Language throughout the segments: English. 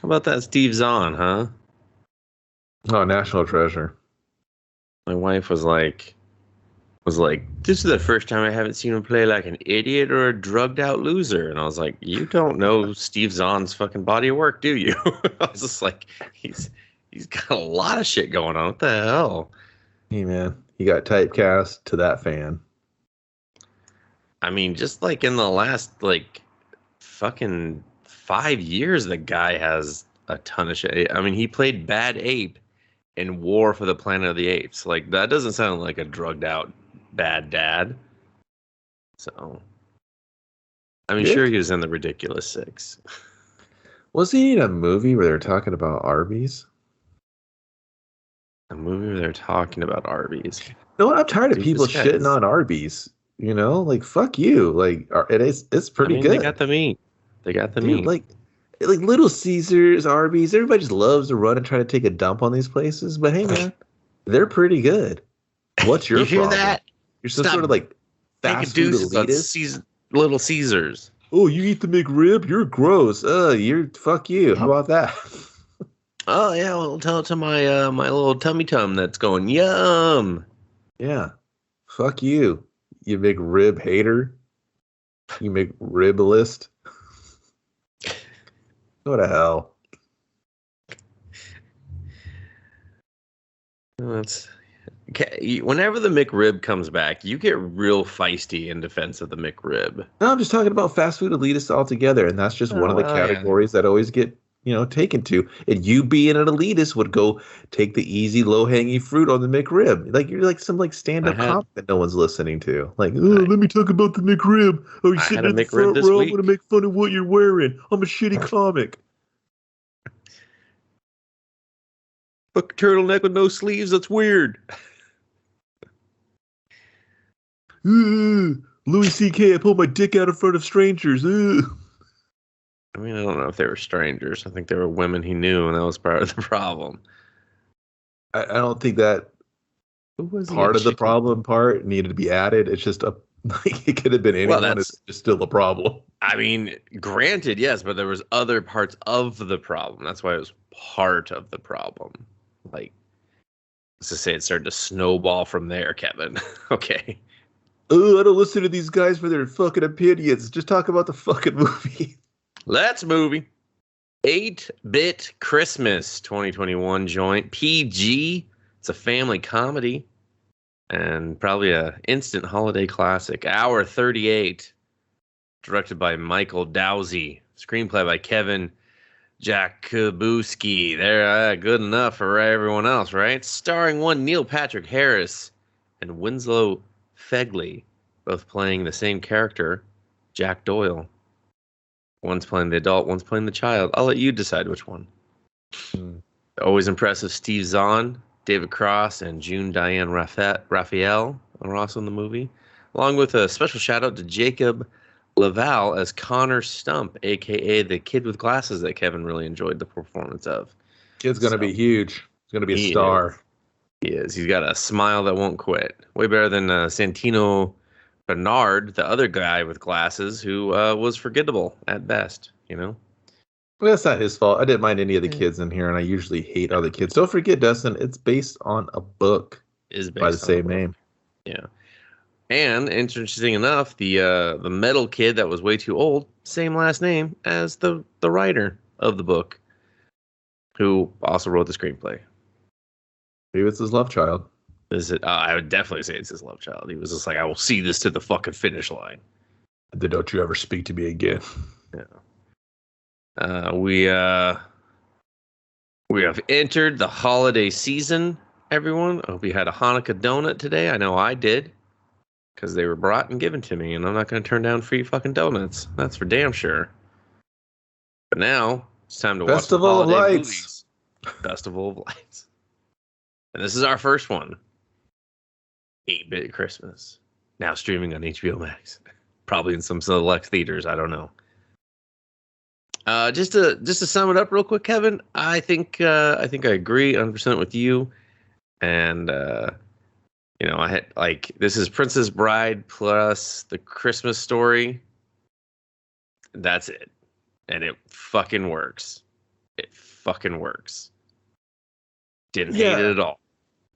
How about that Steve Zahn, huh? Oh, national treasure. My wife was like, this is the first time I haven't seen him play like an idiot or a drugged out loser. And I was like, you don't know Steve Zahn's fucking body of work, do you? I was just like, he's got a lot of shit going on. What the hell? Hey man, he got typecast to that fan. I mean, just like in the last like fucking 5 years, the guy has a ton of shit. I mean, he played Bad Ape in War for the Planet of the Apes. Like that doesn't sound like a drugged out bad dad. So I'm sure Good. he was in the Ridiculous Six. Was he in a movie where they're talking about Arby's? A movie where they're talking about Arby's. No, I'm tired of Dude, people this guy shitting is. on Arby's. Like fuck you. Like it's I pretty mean, they good, got the meat. They got the dude. meat. Like Little Caesars, Arby's. Everybody just loves to run and try to take a dump on these places. But hey, man, they're pretty good. What's You your hear problem? that? You're some Stop sort of like making fast food deuces on elitist. Little Caesars. Oh, you eat the McRib? You're gross. You're fuck you. How about that? Oh yeah, well tell it to my little tummy tum that's going yum. Yeah. Fuck you. You McRib hater. You McRibalist. Go to hell. That's okay. Whenever the McRib comes back, you get real feisty in defense of the McRib. No, I'm just talking about fast food elitists altogether, and that's just one Oh of the well, yeah. categories that always get, taken to. And you being an elitist would go take the easy, low-hanging fruit on the McRib. Like you're like some like I stand-up had comic that no one's listening to. Like, oh, I, let me talk about the McRib. Oh, you're I had sitting a in the McRib front this row. I'm gonna week. make fun of what you're wearing. I'm a shitty comic. Fuck turtleneck with no sleeves. That's weird. Louis C.K. I pulled my dick out in front of strangers. I mean, I don't know if they were strangers. I think they were women he knew, and that was part of the problem. I don't think that Who was he a part of the chicken? problem part needed to be added. It's just a like it could have been Well, anyone. It's that's. just still a problem. I mean, granted, yes, but there was other parts of the problem. That's why it was part of the problem. Like, let's just say it started to snowball from there, Kevin. Okay. Oh, I don't listen to these guys for their fucking opinions. Just talk about the fucking movie. Let's movie. 8-Bit Christmas 2021 joint. PG. It's a family comedy and probably a instant holiday classic. Hour 38. Directed by Michael Dowsey. Screenplay by Kevin Jakubowski. They're good enough for everyone else, right? Starring one Neil Patrick Harris and Winslow Fegley, both playing the same character, Jack Doyle. One's playing the adult, one's playing the child. I'll let you decide which one. Hmm. Always impressive Steve Zahn, David Cross, and June Diane Raphael are also in the movie, along with a special shout out to Jacob Laval as Connor Stump, aka the kid with glasses that Kevin really enjoyed the performance of. Kid's gonna So be huge. He's gonna be a he is. star. He is. He's got a smile that won't quit. Way better than Santino Bernard, the other guy with glasses, who was forgettable at best. Well, that's not his fault. I didn't mind any of the Yeah. kids in here, and I usually hate other kids. Don't forget, Dustin, it's based on a book Is by the based on a same book. name. Yeah. And interesting enough, the metal kid that was way too old, same last name as the writer of the book, who also wrote the screenplay. Maybe it's his love child. Is it? I would definitely say it's his love child. He was just like, I will see this to the fucking finish line. Then don't you ever speak to me again. Yeah. We have entered the holiday season. Everyone, I hope you had a Hanukkah donut today. I know I did, because they were brought and given to me, and I'm not going to turn down free fucking donuts. That's for damn sure. But now it's time to watch the Festival of holiday Lights. movies. Festival of Lights. And this is our first one. 8-Bit Christmas. Now streaming on HBO Max. Probably in some select theaters. I don't know. Just to sum it up real quick, Kevin. I think I agree 100% with you. And I had this is Princess Bride plus the Christmas Story. That's it, and it fucking works. it fucking works. Didn't hate Yeah. it at all.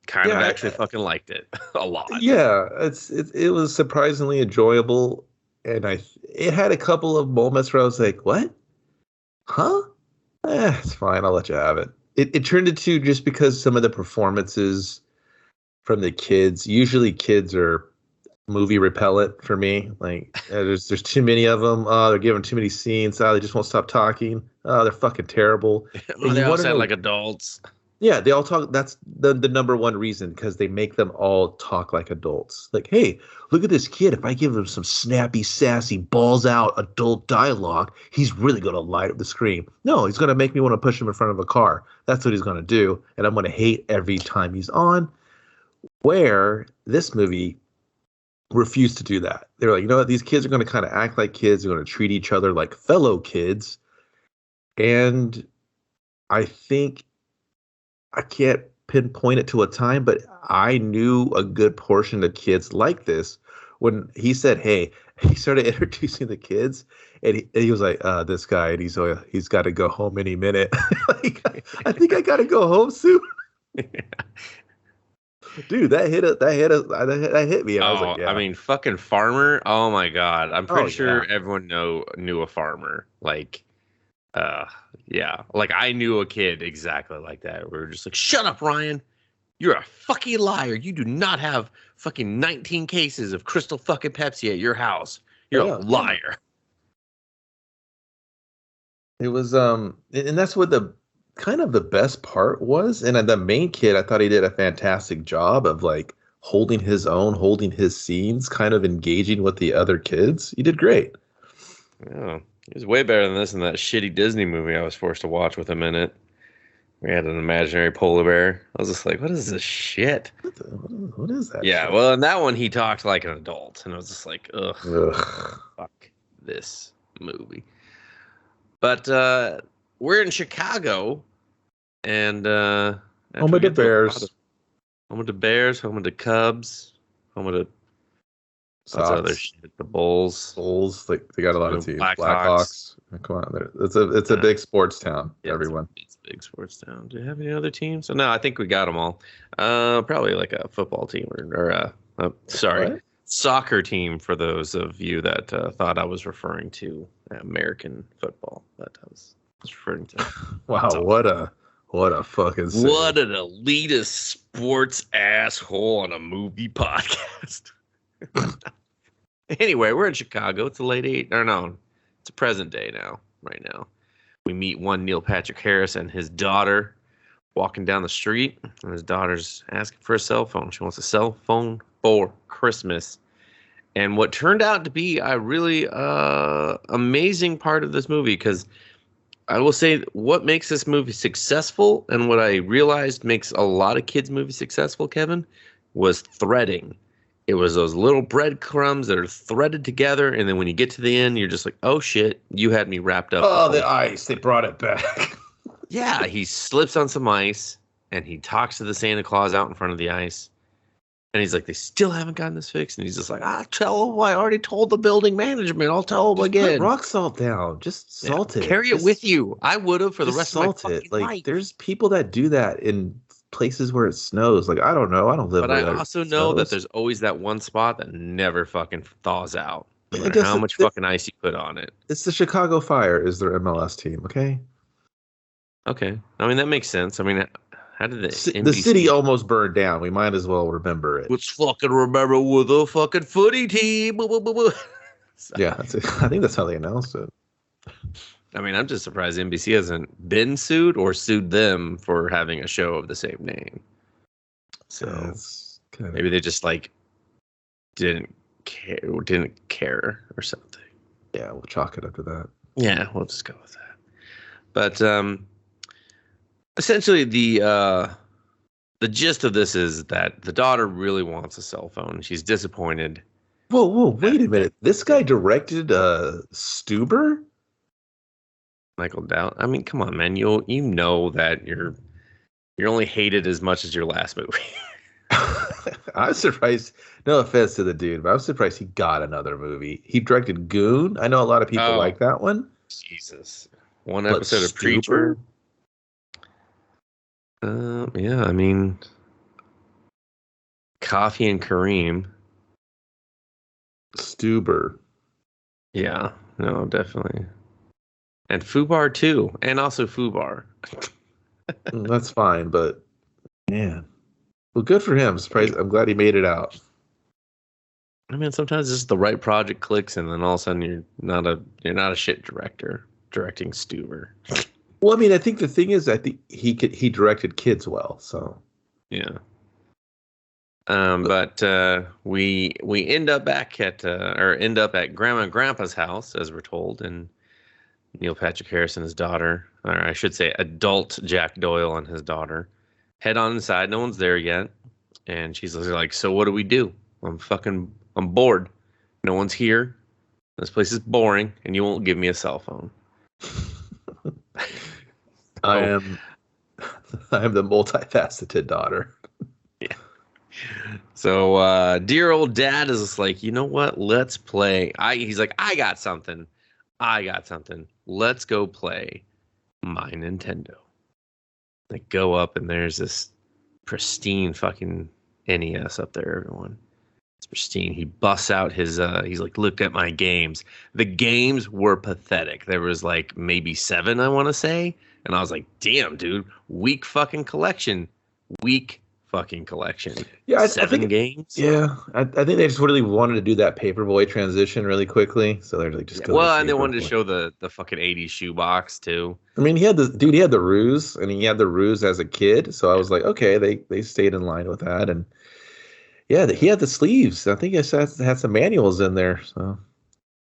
Kind of Yeah, actually fucking liked it a lot. Yeah, it was surprisingly enjoyable, and it had a couple of moments where I was like, "What? Huh? It's fine. I'll let you have it." It turned into just because some of the performances from the kids. Usually, kids are movie repellent for me. Like, there's too many of them. They're giving too many scenes. They just won't stop talking. They're fucking terrible. And They you all want to sound know? like adults. Yeah, they all talk. That's the number one reason, because they make them all talk like adults. Like, hey, look at this kid. If I give him some snappy, sassy, balls out adult dialogue, he's really going to light up the screen. No, he's going to make me want to push him in front of a car. That's what he's going to do. And I'm going to hate every time he's on. Where this movie refused to do that. They're like, you know what? These kids are going to kind of act like kids. They're going to treat each other like fellow kids. And I think I can't pinpoint it to a time, but I knew a good portion of kids like this. When he said, "Hey," he started introducing the kids, and he was like, "This guy, and he's got to go home any minute." Like, I think I got to go home soon. Dude, that hit me. I was like, "Yeah." I mean, fucking Farmer. Oh my god, I'm pretty sure yeah. everyone knew a farmer. Like, yeah, like I knew a kid exactly like that. We were just like, "Shut up, Ryan! You're a fucking liar. You do not have fucking 19 cases of Crystal fucking Pepsi at your house. You're a liar." It was and that's what the kind of the best part was. And the main kid, I thought he did a fantastic job of like holding his own, holding his scenes, kind of engaging with the other kids. He did great. Yeah, it was way better than this in that shitty Disney movie I was forced to watch with him in it. We had an imaginary polar bear. I was just like, what is this shit? What is that? Yeah, shit? well, in that one, he talked like an adult. And I was just like, ugh. Fuck this movie. But we're in Chicago. And Home of the Bears. Home of the Bears, home of the Cubs, home of the what's other shit? The Bulls. Like they got a lot of teams. Blackhawks. Come on, it's a big sports town. Yeah, everyone. It's a big sports town. Do you have any other teams? No, I think we got them all. Probably like a football team or soccer team for those of you that thought I was referring to American football. But I was referring to. Wow, what a fucking save. What an elitist sports asshole on a movie podcast. Anyway, we're in Chicago. It's a it's a present day right now. We meet one Neil Patrick Harris and his daughter walking down the street, and his daughter's asking for a cell phone. She wants a cell phone for Christmas. And what turned out to be a really amazing part of this movie, because I will say what makes this movie successful, and what I realized makes a lot of kids' movies successful, Kevin, was threading. It was those little breadcrumbs that are threaded together, and then when you get to the end, you're just like, oh shit, you had me wrapped up. Oh, the ice. They brought it back. Yeah, he slips on some ice, and he talks to the Santa Claus out in front of the ice. And he's like, they still haven't gotten this fixed. And he's just like, tell them I already told the building management. I'll tell them again. Put rock salt down. Just salt it. Carry it with you. I would have for the rest of my fucking life. Like, there's people that do that in places where it snows. Like, I don't know. I don't live where I also know that there's always that one spot that never fucking thaws out. No matter how much fucking ice you put on it. It's the Chicago Fire is their MLS team, okay? Okay. I mean, that makes sense. I mean, how did the city almost burned down? We might as well remember it. Let's fucking remember with a fucking footy team. Yeah, I think that's how they announced it. I mean, I'm just surprised NBC hasn't been sued or sued them for having a show of the same name. So maybe they just like didn't care or something. Yeah, we'll chalk it up to that. Yeah, we'll just go with that. But essentially, the gist of this is that the daughter really wants a cell phone. She's disappointed. Whoa, wait a minute. This guy directed Stuber? Michael Dowd. I mean, come on, man. You know that you're only hated as much as your last movie. I was surprised. No offense to the dude, but I was surprised he got another movie. He directed Goon. I know a lot of people like that one. Jesus. One episode of Preacher. Yeah, I mean, Coffee and Kareem. Stuber. Yeah, no, definitely. And Fubar too, and also Fubar. That's fine, but man, well, good for him. Surprised. I'm glad he made it out. I mean, sometimes just the right project clicks, and then all of a sudden you're not a shit director directing Stuber. Well, I mean, I think the thing is, I think he directed kids well. So Yeah. But we end up back at or end up at Grandma and Grandpa's house, as we're told, and Neil Patrick Harris and his daughter, or I should say, adult Jack Doyle and his daughter, head on inside. No one's there yet, and she's like, "So what do we do? I'm bored. No one's here. This place is boring, and you won't give me a cell phone." I Oh, am I am the multifaceted daughter. yeah. So dear old dad is just like, you know what? Let's play. He's like, I got something. Let's go play my Nintendo. They go up and there's this pristine fucking NES up there, everyone. It's pristine. He busts out his he's like, look at my games. The games were pathetic. There was like maybe 7, I want to say. And I was like, damn, dude, weak fucking collection. Weak fucking collection. Yeah, I 7 think. games? Yeah, I think they just really wanted to do that Paperboy transition really quickly, so they're like, just Yeah. go to Well, and they wanted to Paperboy. show the fucking 80s shoebox too. I mean, he had the ruse, and he had the ruse as a kid. So I Yeah. was like, okay, they stayed in line with that, and yeah, he had the sleeves. I think it had some manuals in there. So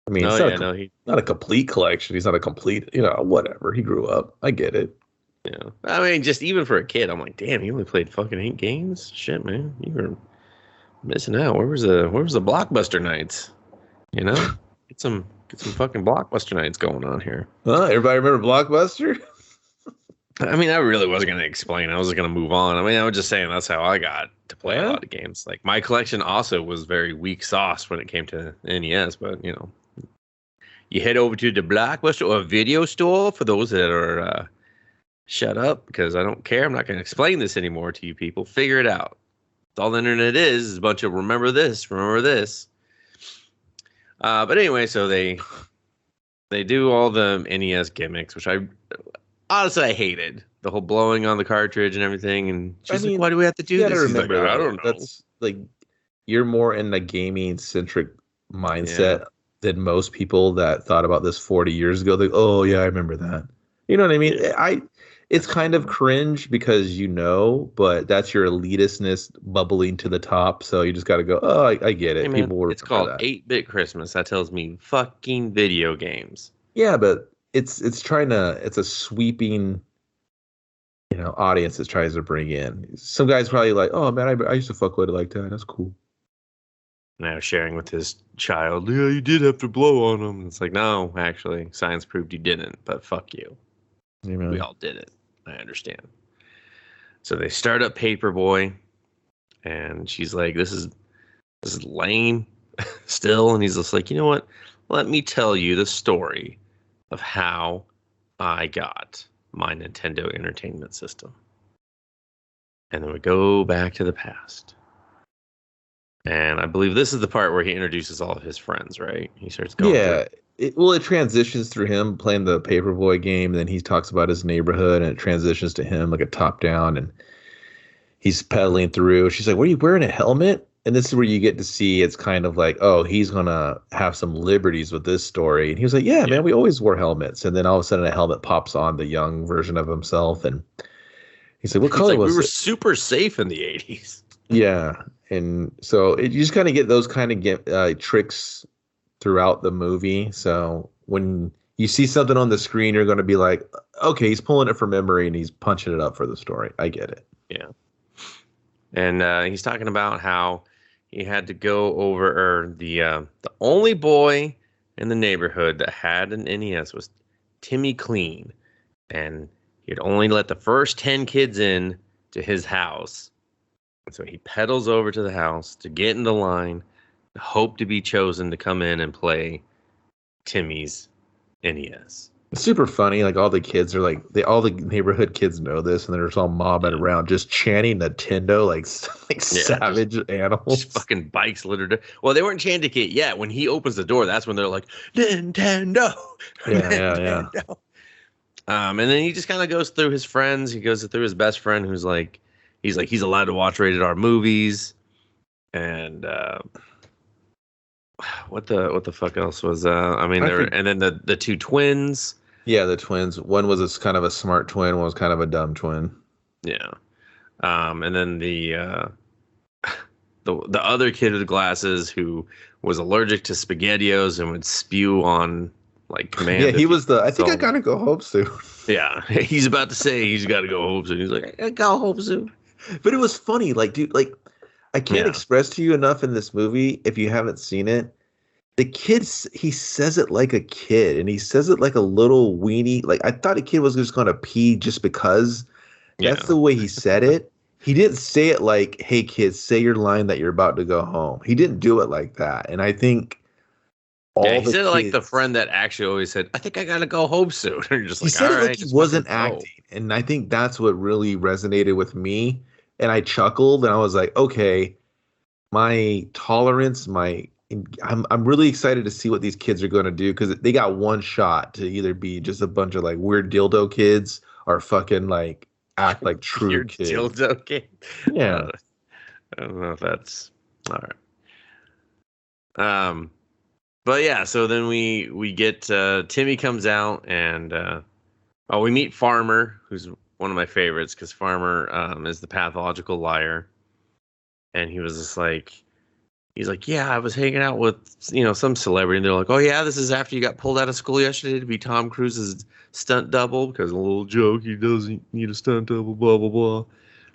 I mean, Oh it's not yeah, no, not a complete collection. He's not a complete, whatever. He grew up. I get it. yeah. I mean, just even for a kid, I'm like, damn, you only played fucking 8 games? Shit, man. You were missing out. Where was the blockbuster nights? You know? Get some fucking blockbuster nights going on here. Everybody remember Blockbuster? I mean, I really wasn't gonna explain. I was gonna move on. I mean, I was just saying that's how I got to play a Yeah. lot of games. Like my collection also was very weak sauce when it came to NES, but you head over to the Blockbuster or video store for those that are shut up because I don't care. I'm not gonna explain this anymore to you people. Figure it out. All the internet is a bunch of remember this, remember this. But anyway, so they do all the NES gimmicks, which I honestly I hated the whole blowing on the cartridge and everything. And I she's like, "Why mean, do we have to you do got to this?" He's like, remember "I though, don't know." that's like you're more in the gaming centric Yeah, mindset than most people that thought about this 40 years ago. Like, oh yeah, I remember that. You know what I mean? yeah, It's kind of cringe because but that's your elitistness bubbling to the top. So you just got to go, oh, I get hey it. man, People will it's remember called that. 8-bit Christmas. That tells me fucking video games. Yeah, but it's a sweeping, audience it tries to bring in. Some guys probably like, oh man, I used to fuck with it like that. That's cool. Now sharing with his child, yeah, you did have to blow on him. It's like, no, actually, science proved you didn't. But fuck you, You we know? all did it. I understand. So they start up Paperboy, and she's like, "This is lame." Still, and he's just like, "You know what? Let me tell you the story of how I got my Nintendo Entertainment System." And then we go back to the past. And I believe this is the part where he introduces all of his friends, right? He starts going through. Yeah. It transitions through him playing the Paperboy game, and then he talks about his neighborhood, and it transitions to him like a top down, and he's pedaling through. She's like, "What are you wearing a helmet?" And this is where you get to see it's kind of like, oh, he's gonna have some liberties with this story. And he was like, "Yeah, Yeah. man, we always wore helmets." And then all of a sudden, a helmet pops on the young version of himself, and he's like, "What He's color like, we was were it?" super safe in the 80s. Yeah, and so you just kind of get those kind of tricks throughout the movie. So when you see something on the screen, you're going to be like, okay, he's pulling it from memory and he's punching it up for the story. I get it. Yeah. And he's talking about how he had to go over, or the only boy in the neighborhood that had an NES was Timmy Clean, and he'd only let the first 10 kids in to his house. And so he pedals over to the house to get in the line, to hope to be chosen to come in and play Timmy's NES. It's super funny. Like all the kids are like all the neighborhood kids know this, and they're just all mobbing Yeah. around, just chanting Nintendo like Yeah, savage just animals. fucking bikes littered. Well, they weren't chanting it yet. When he opens the door, that's when they're like, Nintendo, Yeah, yeah, yeah. Nintendo. And then he just kind of goes through his friends. He goes through his best friend, who's like, he's allowed to watch rated R movies, and what the fuck else was? I mean, I there, think and then the two twins. yeah, the twins. One was kind of a smart twin. One was kind of a dumb twin. Yeah. And then the other kid with glasses who was allergic to SpaghettiOs and would spew on like command. Yeah, he was the. I think I so, gotta go home soon. yeah, he's about to say he's got to go home soon. He's like, I gotta go home soon. But it was funny, like, dude, like I can't Yeah. express to you enough in this movie if you haven't seen it. The he says it like a kid, and he says it like a little weenie. Like I thought a kid was just gonna pee just because. That's Yeah. the way he said it. He didn't say it like, "Hey kids, say your line that you're about to go home." He didn't do it like that, and I think all Yeah, he the said it like the kids- friend that actually always said, I think I gotta go home soon. And you're just He like, said all it like right, he just wasn't fucking go. acting, and I think that's what really resonated with me. And I chuckled, and I was like, "Okay, my tolerance, I'm really excited to see what these kids are going to do because they got one shot to either be just a bunch of like weird dildo kids or fucking like act like true Your kids." dildo kid. Yeah. I don't know if that's all right. But yeah, so then we get Timmy comes out and we meet Farmer, who's one of my favorites because Farmer is the pathological liar, and he was just like, he's like, yeah, I was hanging out with some celebrity, and they're like, oh yeah, this is after you got pulled out of school yesterday to be Tom Cruise's stunt double because a little joke, he doesn't need a stunt double, blah blah blah.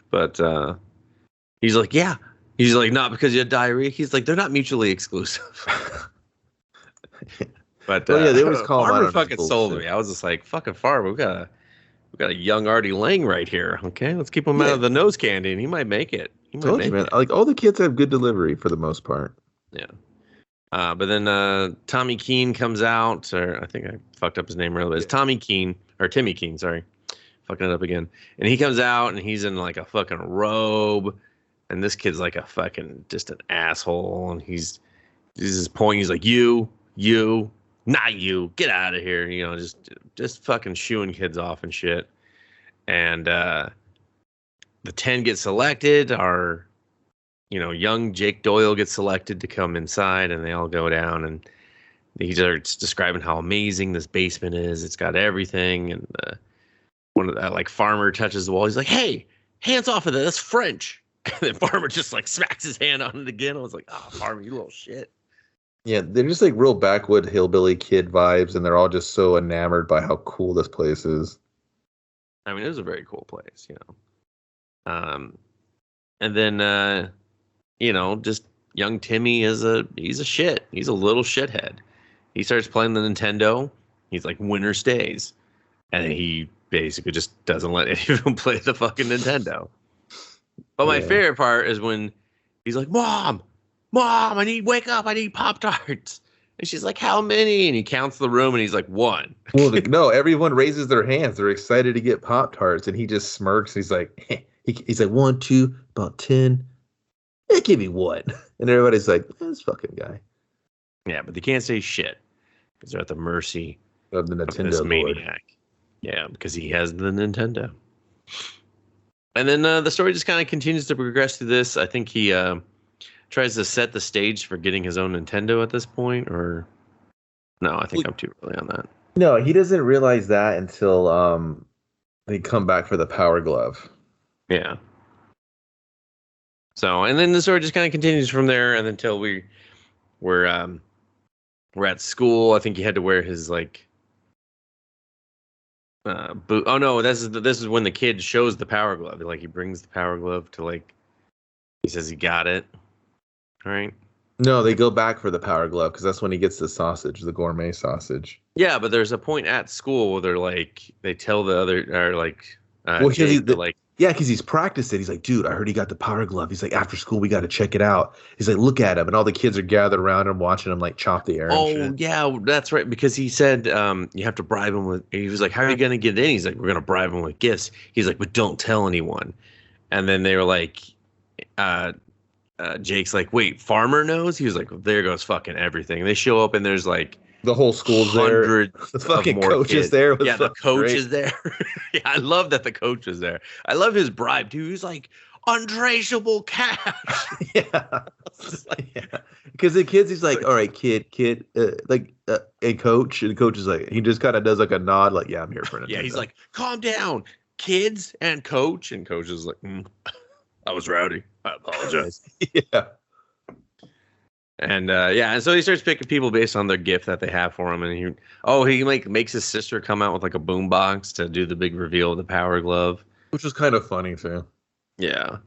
But he's like, yeah. He's like, not because you had diarrhea. He's like, they're not mutually exclusive. But Oh yeah, they always call him out Farmer on his fucking sold bullshit. me. I was just like, fucking Farmer, we got a young Artie Lang right here. Okay, let's keep him out Yeah. of the nose candy, and he might make it. He might Told you, make man. it. Like all the kids have good delivery for the most part. Yeah. But then Tommy Keene comes out, or I think I fucked up his name earlier. It's Tommy Keene, or Timmy Keene, sorry. Fucking it up again. And he comes out, and he's in like a fucking robe, and this kid's like a fucking, just an asshole, and he's just pointing, he's like, you, not you, get out of here, just fucking shooing kids off and shit. And the 10 get selected, our young Jake Doyle gets selected to come inside, and they all go down, and he starts describing how amazing this basement is. It's got everything, and one of that like Farmer touches the wall. He's like, "Hey, hands off of that! That's French." And then Farmer just like smacks his hand on it again. I was like, "Oh, Farmer, you little shit." Yeah, they're just like real backwood hillbilly kid vibes, and they're all just so enamored by how cool this place is. I mean, it was a very cool place, And then just young Timmy he's a shit. He's a little shithead. He starts playing the Nintendo. He's like, winner stays. And he basically just doesn't let any of them play the fucking Nintendo. But my favorite part is when he's like, Mom, wake up. I need Pop-Tarts. And she's like, how many? And he counts the room and he's like, one. Well, no, everyone raises their hands. They're excited to get Pop-Tarts, and he just smirks. He's like, he's like 1, 2, about 10. Give me one. And everybody's like, this fucking guy. Yeah, but they can't say shit because they're at the mercy Of the of Nintendo this Lord. maniac. Yeah, because he has the Nintendo. And then the story just kind of continues to progress through this. I think he tries to set the stage for getting his own Nintendo at this point, or no, I think I'm too early on that. No, he doesn't realize that until they come back for the Power Glove. Yeah. So, and then the story just kind of continues from there, and until we're at school. I think he had to wear his like boot. Oh no, this is when the kid shows the Power Glove. Like he brings the Power Glove to like, he says he got it. All right. No, they go back for the Power Glove because that's when he gets the sausage, the gourmet sausage. Yeah, but there's a point at school where they're like, they tell the other, or like, Well, Jake, he Yeah, because he's practiced it. He's like, dude, I heard he got the power glove. He's like, after school, we got to check it out. He's like, look at him. And all the kids are gathered around him watching him like chop the air and Oh shit. yeah, that's right. Because he said you have to bribe him with. He was like, "How are you gonna get in?" He's like, "We're gonna bribe him with gifts." He's like, "But don't tell anyone." And then they were like, uh, Jake's like, "Wait, Farmer knows?" He was like, well, "There goes fucking everything." And they show up and there's like The whole school's there. hundreds The of fucking more coach kids. is there. Yeah, the coach great. is there. Yeah, I love that the coach is there. I love his bribe too. He's like untraceable cash. Yeah. Because the kids, he's like, all right, kid, a coach. And the coach is like, he just kind of does like a nod, like, yeah, I'm here for Nintendo. Yeah, he's like, calm down, kids and coach. And coach is like, I was rowdy. I apologize. Yeah. And and so he starts picking people based on their gift that they have for him. And he like makes his sister come out with like a boombox to do the big reveal of the Power Glove. Which was kind of funny too. Yeah.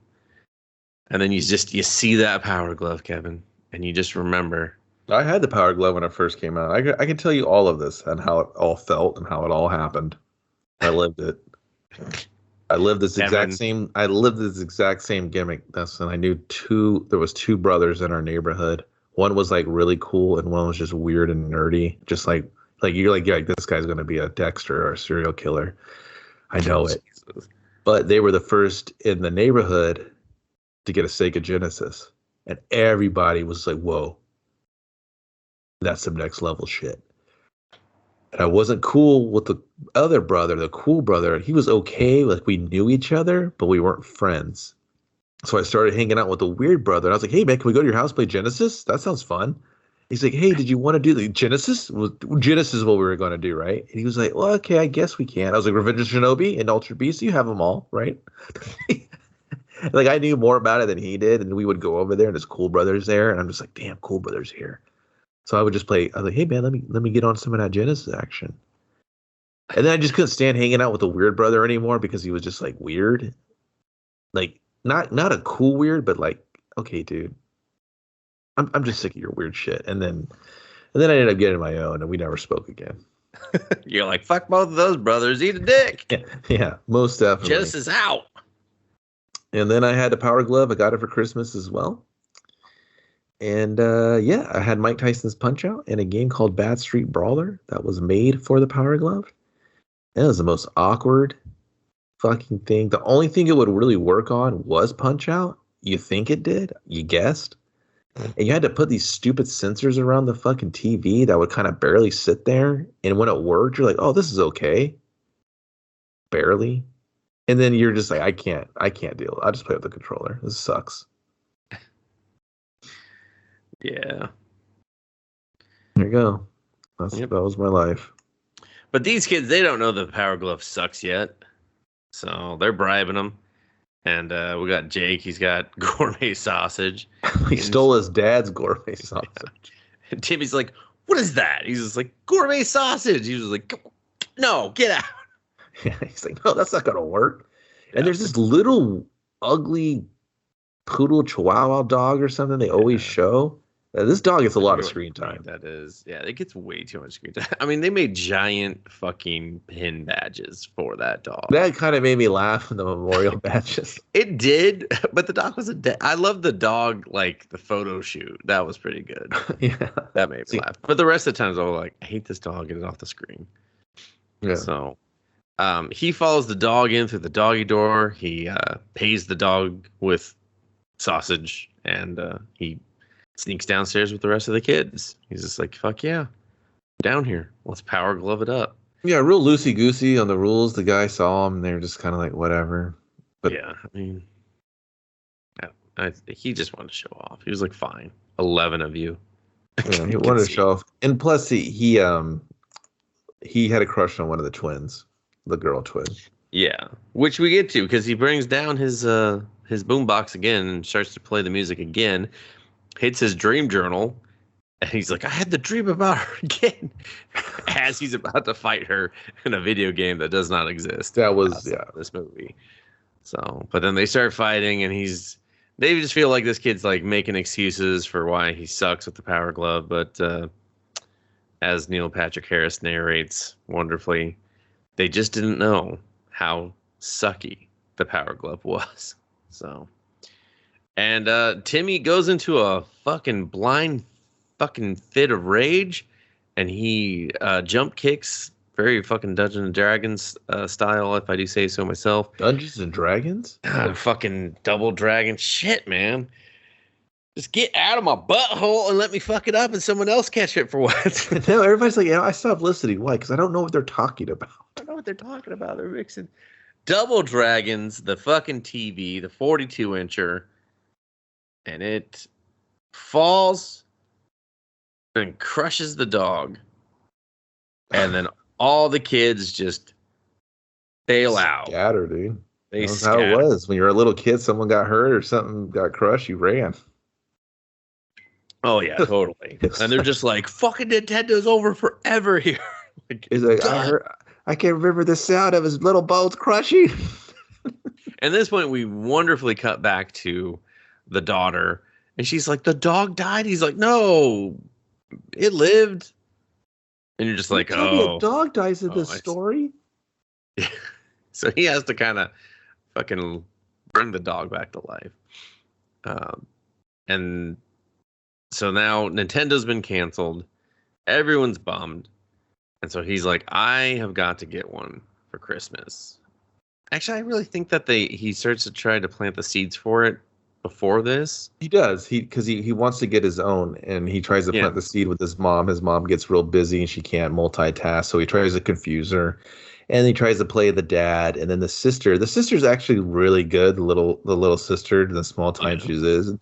And then you see that Power Glove, Kevin, and you just remember. I had the Power Glove when it first came out. I can tell you all of this and how it all felt and how it all happened. I lived it. I lived this exact same gimmick. That's when I knew there was two brothers in our neighborhood. One was like really cool and one was just weird and nerdy. Just like you're like this guy's gonna be a Dexter or a serial killer. I know it. But they were the first in the neighborhood to get a Sega Genesis. And everybody was like, whoa, that's some next level shit. And I wasn't cool with the other brother, the cool brother. He was okay. Like we knew each other, but we weren't friends. So I started hanging out with the weird brother. And I was like, hey, man, can we go to your house play Genesis? That sounds fun. He's like, hey, did you want to do the Genesis? Genesis is what we were going to do, right? And he was like, well, okay, I guess we can. I was like, Revenge of Shinobi and Ultra Beast, you have them all, right? Like I knew more about it than he did. And we would go over there and his cool brother's there. And I'm just like, damn, cool brother's here. So I would just play. I was like, hey, man, let me get on some of that Genesis action. And then I just couldn't stand hanging out with the weird brother anymore because he was just like weird. Like, not a cool weird, but like, okay, dude, I'm just sick of your weird shit. And then I ended up getting my own, and we never spoke again. You're like, fuck both of those brothers, eat a dick. Yeah, most definitely. Genesis out. And then I had the Power Glove. I got it for Christmas as well. And I had Mike Tyson's Punch Out and a game called Bad Street Brawler that was made for the Power Glove. And it was the most awkward fucking thing. The only thing it would really work on was Punch Out. You think it did? You guessed? And you had to put these stupid sensors around the fucking TV that would kind of barely sit there. And when it worked, you're like, oh, this is okay. Barely. And then you're just like, I can't deal. I'll just play with the controller. This sucks. Yeah. There you go. That was my life. But these kids, they don't know the Power Glove sucks yet. So they're bribing them. And we got Jake. He's got gourmet sausage. He stole his dad's gourmet sausage. Yeah. And Timmy's like, what is that? He's just like, gourmet sausage. He was like, no, get out. Yeah, he's like, no, that's not going to work. Yeah. And there's this little ugly poodle chihuahua dog or something they always show. This dog gets a lot of screen time. That is, yeah, it gets way too much screen time. I mean, they made giant fucking pin badges for that dog. That kind of made me laugh in the memorial badges. It did, but the dog was I love the dog, like the photo shoot. That was pretty good. Yeah. That made me laugh. But the rest of the times I was like, I hate this dog, get it off the screen. Yeah. So he follows the dog in through the doggy door. He pays the dog with sausage, and he sneaks downstairs with the rest of the kids. He's just like, fuck yeah, down here. Let's Power Glove it up. Yeah, real loosey-goosey on the rules. The guy saw him, and they were just kind of like, whatever. But yeah, I mean, he just wanted to show off. He was like, fine, 11 of you. Yeah, he wanted to show off. And plus, he had a crush on one of the twins, the girl twin. Yeah, which we get to because he brings down his boombox again and starts to play the music again. Hits his dream journal, and he's like, I had the dream about her again, as he's about to fight her in a video game that does not exist. That was, this movie. So, but then they start fighting, and they just feel like this kid's like making excuses for why he sucks with the Power Glove. But as Neil Patrick Harris narrates wonderfully, they just didn't know how sucky the Power Glove was. So, and Timmy goes into a fucking blind fucking fit of rage, and he jump kicks, very fucking Dungeons and Dragons style, if I do say so myself. Dungeons and Dragons? Fucking double dragon shit, man. Just get out of my butthole and let me fuck it up and someone else catch it for once. No, everybody's like, I stopped listening. Why? Because I don't know what they're talking about. I don't know what they're talking about. They're mixing Double Dragons, the fucking TV, the 42-incher, and it falls and crushes the dog. And then all the kids just bail out. Scatter, dude. They That's how it was. When you were a little kid, someone got hurt or something got crushed, you ran. Oh, yeah, totally. And they're just like, fucking Nintendo's over forever here. It's like, I can't remember the sound of his little bones crushing. At this point, we wonderfully cut back to the daughter. And she's like, the dog died? He's like, no, it lived. And you're just like, oh. A dog dies in this story? So he has to kind of fucking bring the dog back to life. And so now Nintendo's been canceled. Everyone's bummed. And so he's like, I have got to get one for Christmas. Actually, I really think that he starts to try to plant the seeds for it before this. He does. Because he wants to get his own, and he tries to plant the seed with his mom. His mom gets real busy and she can't multitask, so he tries to confuse her. And he tries to play the dad, and then the sister. The sister's actually really good. The little sister, the small time she is.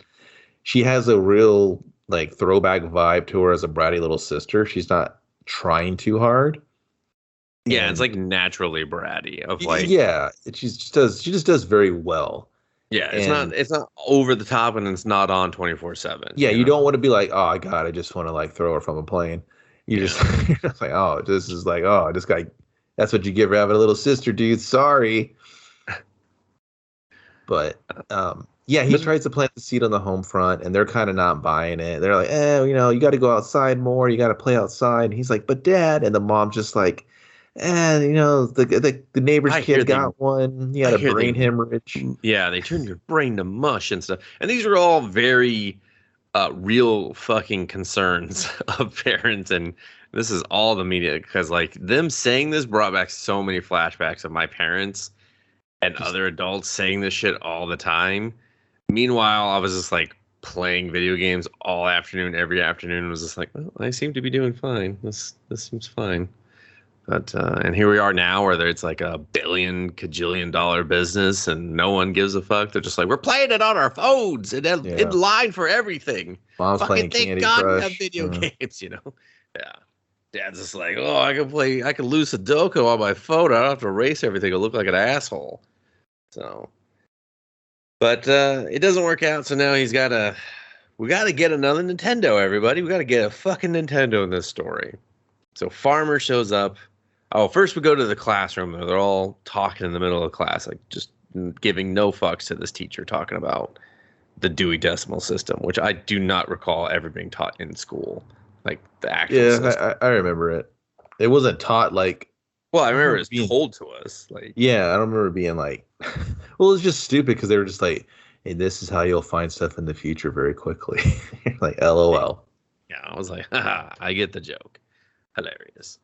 She has a real like throwback vibe to her as a bratty little sister. She's not trying too hard. Yeah, it's like naturally bratty. Of like, she just does very well. Yeah, it's not over the top, and it's not on 24/7. Yeah, you don't want to be like, oh God, I just want to like throw her from a plane. You're just like, oh, this is like, oh, this guy. That's what you get for having a little sister, dude. Sorry. But he tries to plant the seed on the home front, and they're kind of not buying it. They're like, you got to go outside more. You got to play outside. And he's like, but Dad. And the mom's just like, the neighbor's kid got one. He had a brain hemorrhage. Yeah, they turn your brain to mush and stuff. And these are all very real fucking concerns of parents. And this is all the media, because like them saying this brought back so many flashbacks of my parents and other adults saying this shit all the time. Meanwhile, I was just like playing video games all afternoon, every afternoon, and was just like, well, I seem to be doing fine. This seems fine. But and here we are now, where it's like a kajillion-dollar business, and no one gives a fuck. They're just like, we're playing it on our phones and in line for everything. Mom's fucking playing Candy thank God Crush. we have video games, Yeah. Dad's just like, oh, I can lose Sudoku on my phone. I don't have to erase everything. I look like an asshole. So, but it doesn't work out. So now we got to get another Nintendo, everybody. We got to get a fucking Nintendo in this story. So Farmer shows up. Oh, first we go to the classroom. They're all talking in the middle of class, like just giving no fucks to this teacher talking about the Dewey Decimal System, which I do not recall ever being taught in school. Like the actual system. I remember it. It wasn't taught like. Well, I remember it was told to us. Like, yeah, I don't remember being like. Well, it was just stupid because they were just like, "Hey, this is how you'll find stuff in the future very quickly." Like, LOL. Yeah, I was like, haha, I get the joke. Hilarious,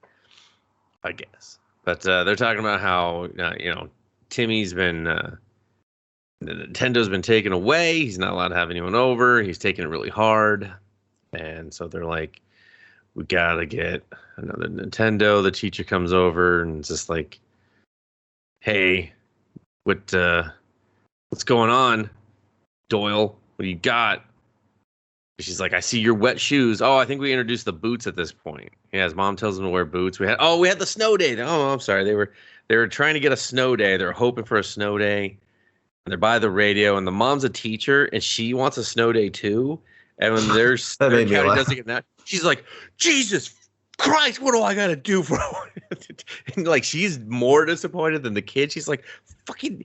I guess. But they're talking about how Timmy's been Nintendo's been taken away. He's not allowed to have anyone over. He's taking it really hard, and so they're like, we gotta get another Nintendo. The teacher comes over and it's just like, hey, what's going on, Doyle? What do you got? She's like, I see your wet shoes. Oh, I think we introduced the boots at this point. Yeah, his mom tells him to wear boots. We had the snow day. Oh, I'm sorry. They were trying to get a snow day. They're hoping for a snow day. And they're by the radio, and the mom's a teacher, and she wants a snow day too. And when their county doesn't get that, she's like, Jesus Christ, what do I gotta do for it? And like, she's more disappointed than the kid. She's like, fucking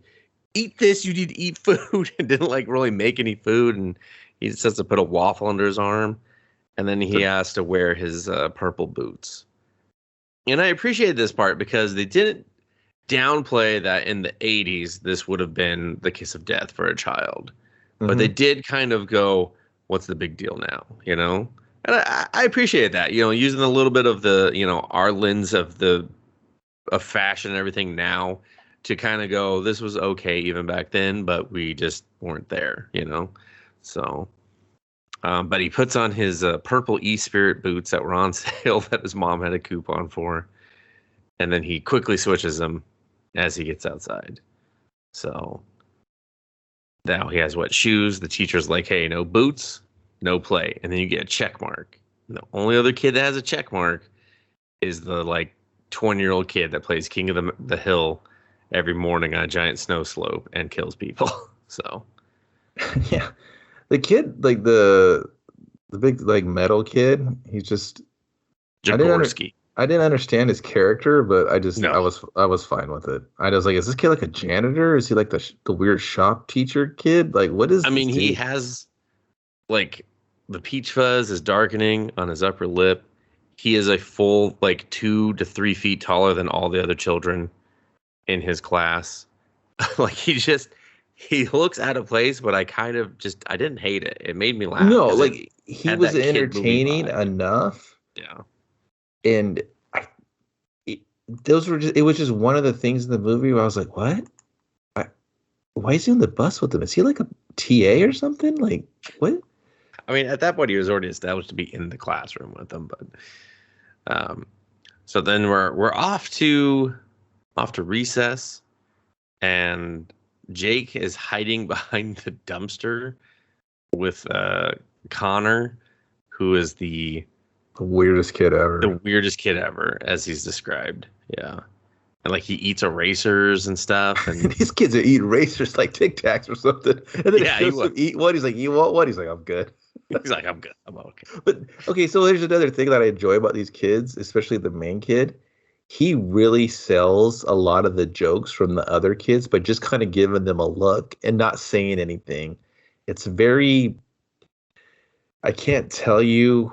eat this. You need to eat food. And didn't like really make any food. And he just has to put a waffle under his arm. And then he has to wear his purple boots. And I appreciated this part because they didn't. downplay that in the 80s, this would have been the kiss of death for a child. But they Mm-hmm. did kind of go, what's the big deal now? You know? And I appreciate that, using a little bit of the, our lens of fashion and everything now to kind of go, this was okay even back then, but we just weren't there. So, but he puts on his purple E-Spirit boots that were on sale that his mom had a coupon for. And then he quickly switches them as he gets outside. So now he has what shoes? The teacher's like, hey, no boots, no play. And then you get a check mark. And the only other kid that has a check mark is the 20-year-old kid that plays King of the Hill every morning on a giant snow slope and kills people. So Yeah, the kid, like the big metal kid, he's just Jaworski. I didn't understand his character, but No. I was fine with it. I was like, is this kid like a janitor? Is he like the weird shop teacher kid? Like, what is? I mean, this he dude? has the peach fuzz is darkening on his upper lip. He is a full 2 to 3 feet taller than all the other children in his class. He looks out of place, but I kind of I didn't hate it. It made me laugh. No, 'cause like he had was that kid movie entertaining vibe. enough, Yeah. and it, it was just one of the things in the movie where I was like, what? Why is he on the bus with them? Is he like a TA or something? Like what? I mean, at that point, he was already established to be in the classroom with them, but so then we're off to recess, and Jake is hiding behind the dumpster with Connor, who is the Weirdest kid ever. weirdest kid ever, as he's described. Yeah, and he eats erasers and stuff, and These kids are eating racers like Tic Tacs or something. And then Yeah, he he goes was. to eat one. He's like, you want one? He's like, I'm good. he's like, I'm good, I'm okay. But okay, so there's another thing that I enjoy about these kids, especially the main kid. He really sells a lot of the jokes from the other kids by just kind of giving them a look and not saying anything. It's very, I can't tell you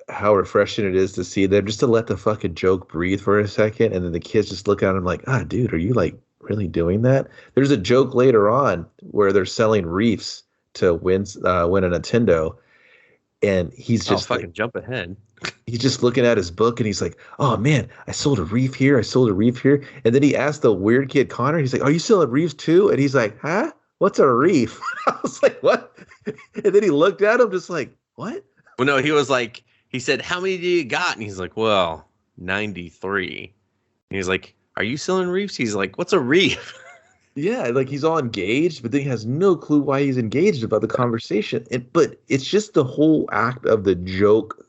how refreshing it is to see them just to let the fucking joke breathe for a second. And then the kids just look at him like, dude, are you really doing that? There's a joke later on where they're selling reefs to win a Nintendo. And he's just fucking jump ahead. he's just looking at his book and he's like, oh man, I sold a reef here. I sold a reef here. And then he asked the weird kid, Connor, he's like, are you selling reefs too? And he's like, huh? What's a reef? I was like, what? And then he looked at him just like, what? Well, no, he said, how many do you got? And he's like, well, 93. And he's like, are you selling reefs? He's like, what's a reef? Yeah, like he's all engaged, but then he has no clue why he's engaged about the conversation. But it's just the whole act of the joke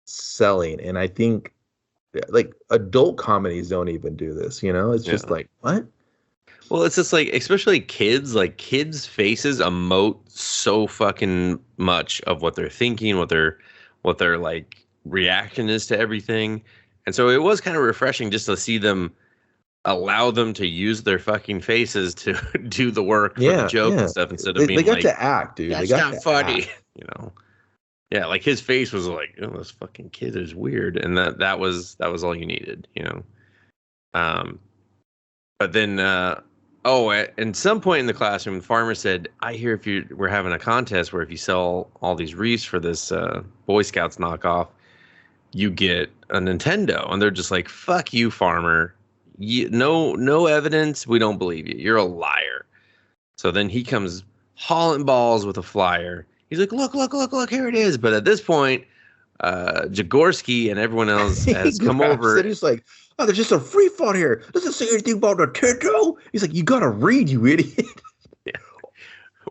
selling. And I think adult comedies don't even do this, It's just like, what? Well, it's just especially kids, kids' faces emote so fucking much of what they're thinking, what their reaction is to everything. And so it was kind of refreshing just to see them allow them to use their fucking faces to do the work for the joke and stuff instead of being they got to act, dude. That's they got not funny, Yeah, his face was like, oh, this fucking kid is weird, and that was all you needed, But then, at some point in the classroom, the farmer said, I hear we're having a contest where if you sell all these wreaths for this Boy Scouts knockoff, you get a Nintendo. And they're just like, fuck you, farmer. No evidence. We don't believe you. You're a liar. So then he comes hauling balls with a flyer. He's like, look, here it is. But at this point, Jaworski and everyone else has come over. He's like, oh, there's just a free fall here. Doesn't say anything about Nintendo. He's like, you gotta read, you idiot. Yeah.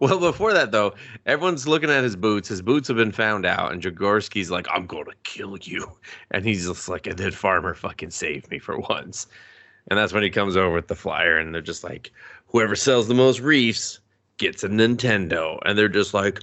Well, before that, though, everyone's looking at his boots. His boots have been found out, and Jaworski's like, I'm going to kill you. And he's just like, and then farmer fucking saved me for once. And that's when he comes over with the flyer, and they're just like, whoever sells the most reefs gets a Nintendo. And they're just like,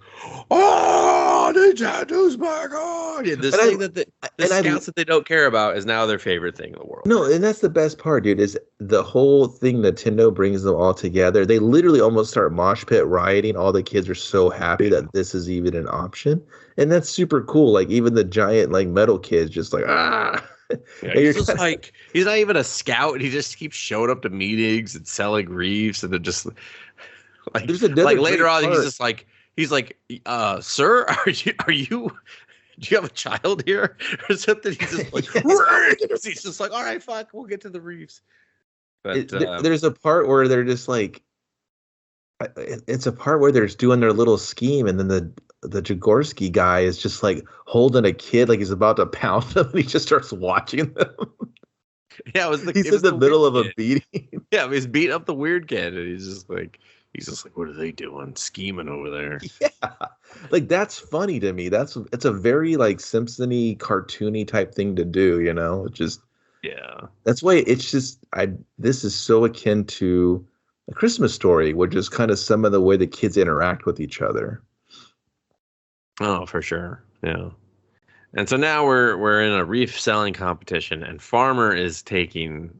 oh, Nintendo's my God. Yeah, this thing that the scouts that they don't care about is now their favorite thing in the world. No, and that's the best part, dude, is the whole thing Nintendo brings them all together. They literally almost start mosh pit rioting. All the kids are so happy that this is even an option. And that's super cool. Even the giant, metal kids just like, ah. Yeah, he's just like, he's not even a scout. He just keeps showing up to meetings and selling reefs, and then just There's another later on, part. he's like, sir, are you do you have a child here or something? He's just like, he's just like, all right, fuck, we'll get to the reefs. But There's a part where they're just like, it's a part where they're just doing their little scheme, and then the Jagorsky guy is just like holding a kid like he's about to pound him, and he just starts watching them. Yeah, He's in the middle of a beating. Yeah, he's beating up the weird kid, and he's just like, what are they doing, scheming over there? Yeah, like that's funny to me. It's a very like Simpson-y, cartoony type thing to do. Just yeah. That's why it's just This is so akin to A Christmas Story, which is kind of some of the way the kids interact with each other. Oh, for sure. Yeah. And so now we're in a reef selling competition, and Farmer is taking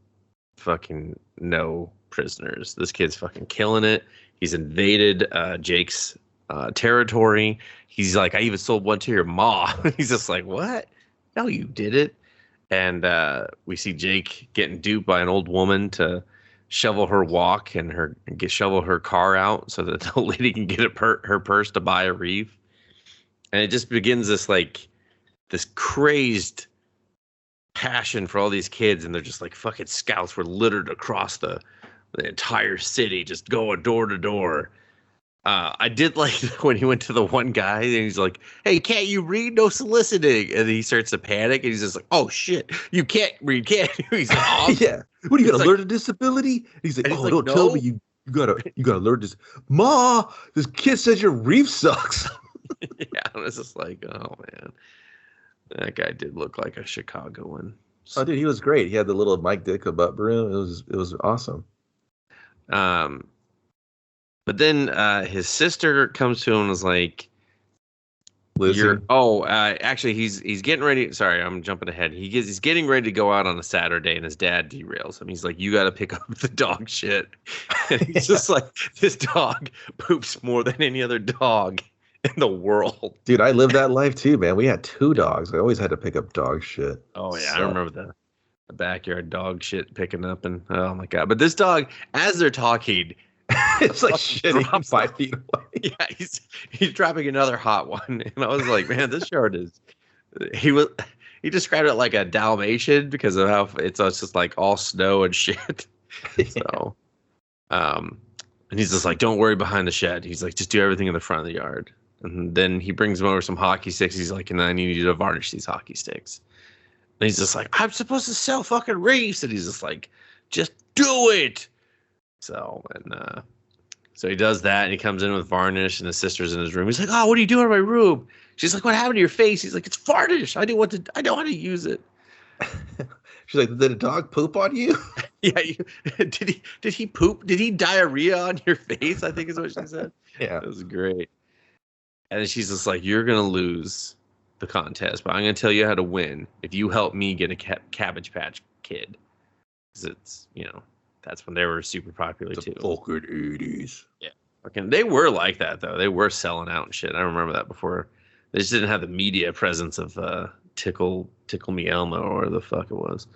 fucking no prisoners. This kid's fucking killing it. He's invaded Jake's territory. He's like, I even sold one to your ma. He's just like, what? No, you did it. And we see Jake getting duped by an old woman to shovel her walk and shovel her car out so that the old lady can get her purse to buy a reef. And it just begins this crazed passion for all these kids, and they're just like fucking scouts were littered across the entire city, just going door to door. I did like when he went to the one guy and he's like, hey, can't you read? No soliciting. And he starts to panic and he's just like, oh shit, you can't read, can't you? He's like, oh. Yeah. What, you got a learning disability? He's like, oh, don't tell me you gotta learn this. Ma, this kid says your reef sucks. Yeah, I was just like, oh man. That guy did look like a Chicagoan. Oh, dude, he was great. He had the little Mike Ditka butt broom. It was awesome. But then his sister comes to him and was like, Lizzie. Actually, he's getting ready. Sorry, I'm jumping ahead. He's getting ready to go out on a Saturday, and his dad derails him. He's like, you got to pick up the dog shit. And he's just like, this dog poops more than any other dog in the world. Dude, I lived that life too, man. We had 2 dogs. I always had to pick up dog shit. Oh yeah, I remember the backyard dog shit picking up, and oh my god. But this dog, as they're talking, it's like shitting 5 feet away. Yeah, he's dropping another hot one, and I was like, man, this yard is. He described it like a Dalmatian because of how it's just like all snow and shit. Yeah. So, and he's just like, don't worry behind the shed. He's like, just do everything in the front of the yard. And then he brings him over some hockey sticks. He's like, and I need you to varnish these hockey sticks. And he's just like, I'm supposed to sell fucking reefs. And he's just like, just do it. So he does that, and he comes in with varnish, and his sister's in his room. He's like, oh, what are you doing in my room? She's like, what happened to your face? He's like, it's varnish. I know how to use it. She's like, did a dog poop on you? Yeah. Did he poop? Did he diarrhea on your face? I think is what she said. Yeah. It was great. And then she's just like, you're going to lose the contest, but I'm going to tell you how to win if you help me get a Cabbage Patch Kid. Because it's, that's when they were super popular too. Fucking 80s. Yeah. Fucking, they were like that, though. They were selling out and shit. I remember that before. They just didn't have the media presence of Tickle Me Elmo or the fuck it was.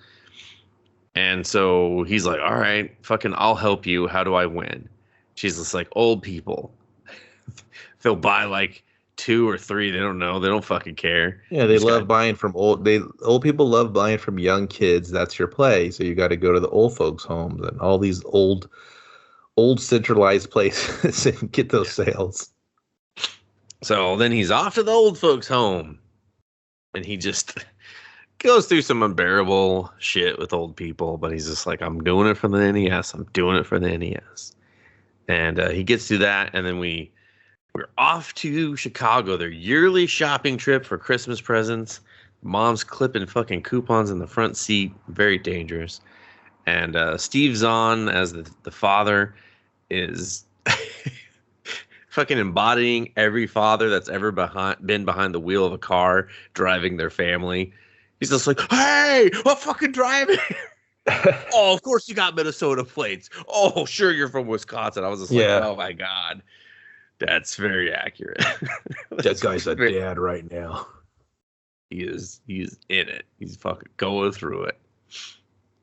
And so he's like, all right, fucking I'll help you. How do I win? She's just like, old people. They'll buy like 2 or 3. They don't know. They don't fucking care. Yeah, they love buying from old people love buying from young kids. That's your play. So you got to go to the old folks' homes and all these old centralized places and get those sales. So then he's off to the old folks' home, and he just goes through some unbearable shit with old people. But he's just like, I'm doing it for the NES. I'm doing it for the NES. And he gets through that, and then we're off to Chicago, their yearly shopping trip for Christmas presents. Mom's clipping fucking coupons in the front seat. Very dangerous. And Steve Zahn, as the father, is fucking embodying every father that's ever been behind the wheel of a car driving their family. He's just like, hey, I'm fucking driving. Oh, of course you got Minnesota plates. Oh, sure, you're from Wisconsin. I was just like, oh my God. That's very accurate. That guy's a dad right now. He is in it. He's fucking going through it.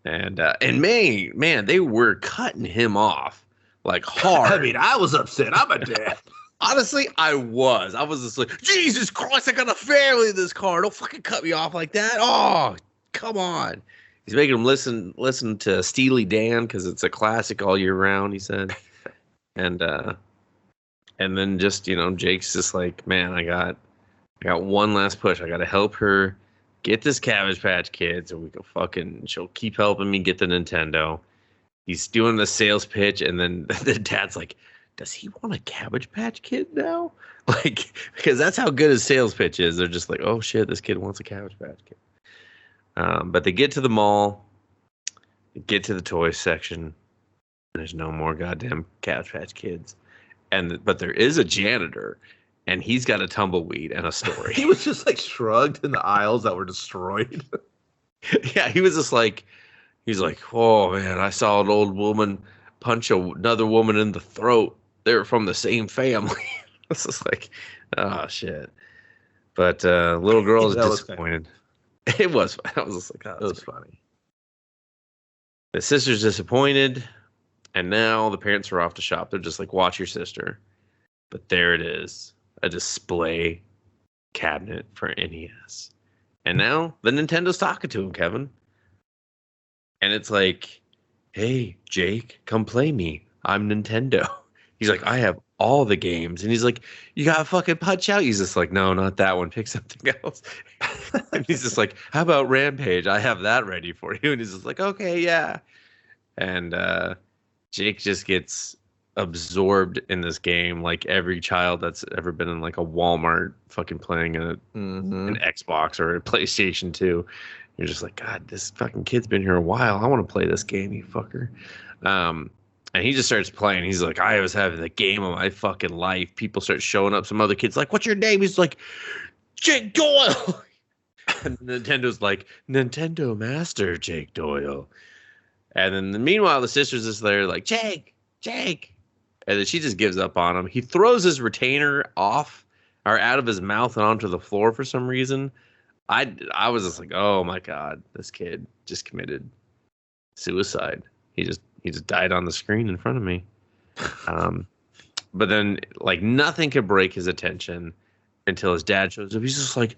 And man, they were cutting him off like hard. I mean, I was upset. I'm a dad. Honestly, I was just like, Jesus Christ, I got a family in this car. Don't fucking cut me off like that. Oh, come on. He's making him listen to Steely Dan because it's a classic all year round, he said. And then just, Jake's just like, man, I got one last push. I got to help her get this Cabbage Patch Kids, and she'll keep helping me get the Nintendo. He's doing the sales pitch, and then the dad's like, does he want a Cabbage Patch Kid now? Like, because that's how good his sales pitch is. They're just like, oh shit, this kid wants a Cabbage Patch Kid. But they get to the mall, get to the toy section, and there's no more goddamn Cabbage Patch Kids. But there is a janitor, and he's got a tumbleweed and a story. He was just like shrugged in the aisles that were destroyed. Yeah, he's like, oh man, I saw an old woman punch another woman in the throat. They were from the same family. It's just like, oh shit. But little girl is disappointed. It was. I was just like, oh, that was funny. The sister's disappointed, and now the parents are off to shop. They're just like, watch your sister. But there it is, a display cabinet for NES. And now the Nintendo's talking to him, Kevin. And it's like, hey, Jake, come play me. I'm Nintendo. He's like, I have all the games. And he's like, you got to fucking Punch Out. He's just like, no, not that one. Pick something else. And he's just like, how about Rampage? I have that ready for you. And he's just like, okay, yeah. And Jake just gets absorbed in this game like every child that's ever been in like a Walmart fucking playing an Xbox or a PlayStation 2. You're just like, God, this fucking kid's been here a while. I want to play this game, you fucker. And he just starts playing. He's like, I was having the game of my fucking life. People start showing up. Some other kids like, what's your name? He's like, Jake Doyle. And Nintendo's like, Nintendo Master Jake Doyle. And then meanwhile, the sister's just there like, Jake. And then she just gives up on him. He throws his retainer off or out of his mouth and onto the floor for some reason. I was just like, oh my God, this kid just committed suicide. He just died on the screen in front of me. But then like nothing could break his attention until his dad shows up. He's just like,